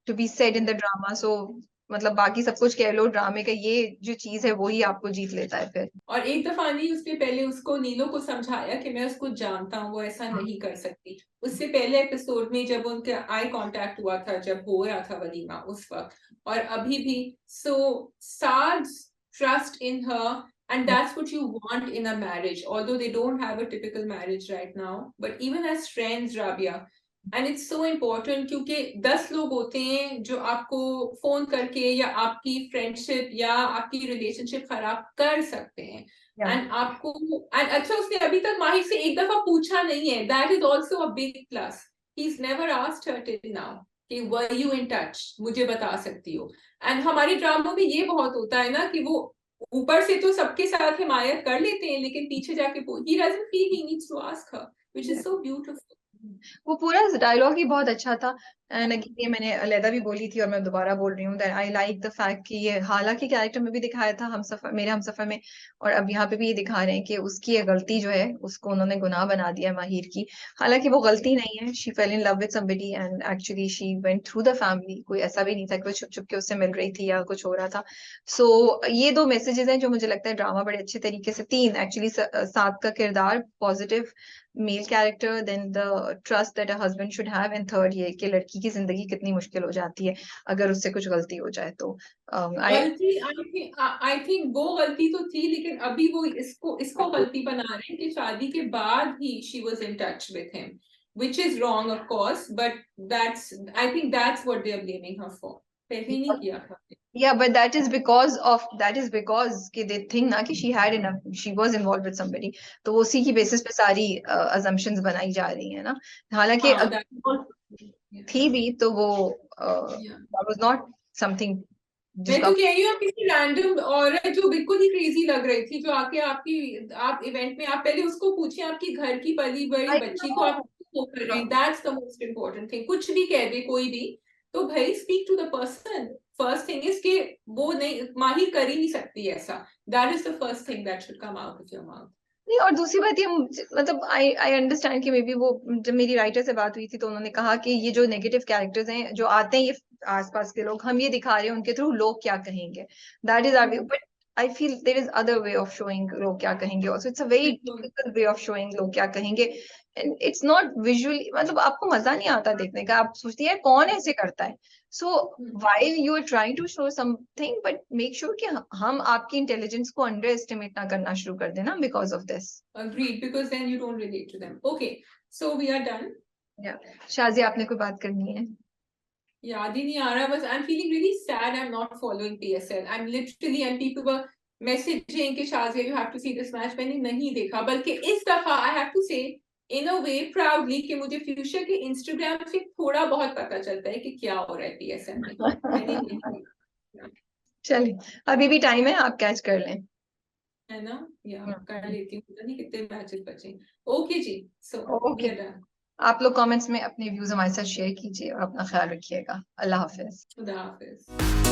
to be said in the drama. So मतलब बाकी सब कुछ कह लो, ड्रामे का ये जो चीज है वो ही आपको जीत लेता है फिर। और एक दफा नहीं, उसके पहले उसको नीलो को समझाया कि मैं उसको जानता हूँ, वो ऐसा नहीं कर सकती। उससे पहले एपिसोड में जब उनका आई कांटेक्ट हुआ था, जब हो रहा था वलीमा उस वक्त, और अभी भी, सो Saad's trust in her, and that's what you want in a marriage, although they don't have a typical marriage right now, but even as friends, Rabia, and it's so important, क्योंकि 10 लोग होते हैं जो आपको फोन करके या आपकी friendship या आपकी रिलेशनशिप खराब कर सकते हैं, एंड आपको एंड अच्छा उसने अभी तक माहिर से एक दफा पूछा नहीं है, that is also a big plus. He is never asked her till now कि वर यू इन टच, मुझे बता सकती हो। एंड हमारे ड्रामों में ये बहुत होता है ना कि वो ऊपर से तो सबके साथ हिमायत कर लेते हैं, लेकिन पीछे जाके he doesn't feel he needs to ask her, which is so beautiful. वो पूरा डायलॉग ही बहुत अच्छा था। एंड अगेन ये मैंने अलैदा भी बोली थी और मैं दोबारा बोल रही हूँ, that I like the fact कि ये हालांकि कैरेक्टर में भी दिखाया था हमसफर, मेरे हमसफर में, और अब यहाँ पे भी ये दिखा रहे हैं कि उसकी ये गलती जो है उसको उन्होंने गुनाह बना दिया माहिर की। हालांकि वो गलती नहीं है, she fail in love with somebody and actually she went through the family. कोई ऐसा भी नहीं था कि वो छुप छुप के उससे मिल रही थी या कुछ हो रहा था। सो ये 2 मैसेजेस हैं जो मुझे लगता है ड्रामा बड़े अच्छे तरीके से, 3 एक्चुअली, साथ का किरदार positive male character, then the trust that a husband should have, and third ये कि लड़की की जिंदगी कितनी मुश्किल हो जाती है अगर उससे कुछ गलती हो जाए तो। गलती आई थिंक वो गलती तो थी, लेकिन अभी वो इसको गलती बना रहे हैं कि शादी के बाद ही she was in touch with him, which is wrong of course, but that's I think that's what they are blaming her for. पहले ही नहीं किया था। Yeah, but that is because कि they think ना कि she was involved with somebody, तो उसी की बेसिस पे सारी assumptions बनाई जा रही है ना, हालांकि हाँ, अगर yeah, थी भी तो वो yeah. that was not something मैं जिसको तो कह रही हूँ, आप किसी रैंडम औरत जो बिल्कुल ही क्रेजी लग रही थी, जो आके आप इवेंट में, आप पहले उसको पूछिए आपकी घर की पली बड़ी I बच्ची को आप know. वो कर रही, that's the most important thing. कुछ भी कह दे कोई भी, तो भाई speak to the person. First thing is कि वो नहीं, माहिर कर ही नहीं सकती ऐसा। That is the first thing that should come out of your mouth. नहीं, और दूसरी बात ये मतलब आई अंडरस्टैंड कि मे बी वो जब मेरी राइटर से बात हुई थी तो उन्होंने कहा कि ये जो नेगेटिव कैरेक्टर्स हैं जो आते हैं, ये आसपास के लोग, हम ये दिखा रहे हैं उनके थ्रू लोग क्या कहेंगे, that is our view, but I feel there is other way of showing लोग क्या कहेंगे also, it's a very typical way of showing लोग क्या कहेंगे, एंड इट्स नॉट विजुअली, मतलब आपको मजा नहीं आता देखने का, आप सोचती है कौन ऐसे करता है, सो while you are trying to show something, but make sure कि हम आपकी इंटेलिजेंस को अंडर एस्टिमेट ना करना शुरू कर देना because of this. Agreed, because then you don't relate to them. Okay, so we are done. Yeah. Shaji, आपने कोई बात करनी है? याद ही नहीं आ रहा, बस I'm feeling really sad I'm not following PSL. I'm literally, and people were messaging कि Shazia you have to see this match. मैंने नहीं देखा, बल्कि इस दफा I have to say in a way proudly कि मुझे फ्यूचर के इंस्टाग्राम से थोड़ा बहुत पता चलता है कि क्या हो रहा है PSL में। मैंने नहीं देखा। चलिए, अभी भी टाइम है, आप कैच कर लें, है ना, या कर लेती हूँ, पता नहीं कितने मैचेस बचे। ओके जी, सो ओके, आप लोग कमेंट्स में अपने व्यूज हमारे साथ शेयर कीजिए और अपना ख्याल रखिएगा। अल्लाह हाफिज। खुदा हाफिज।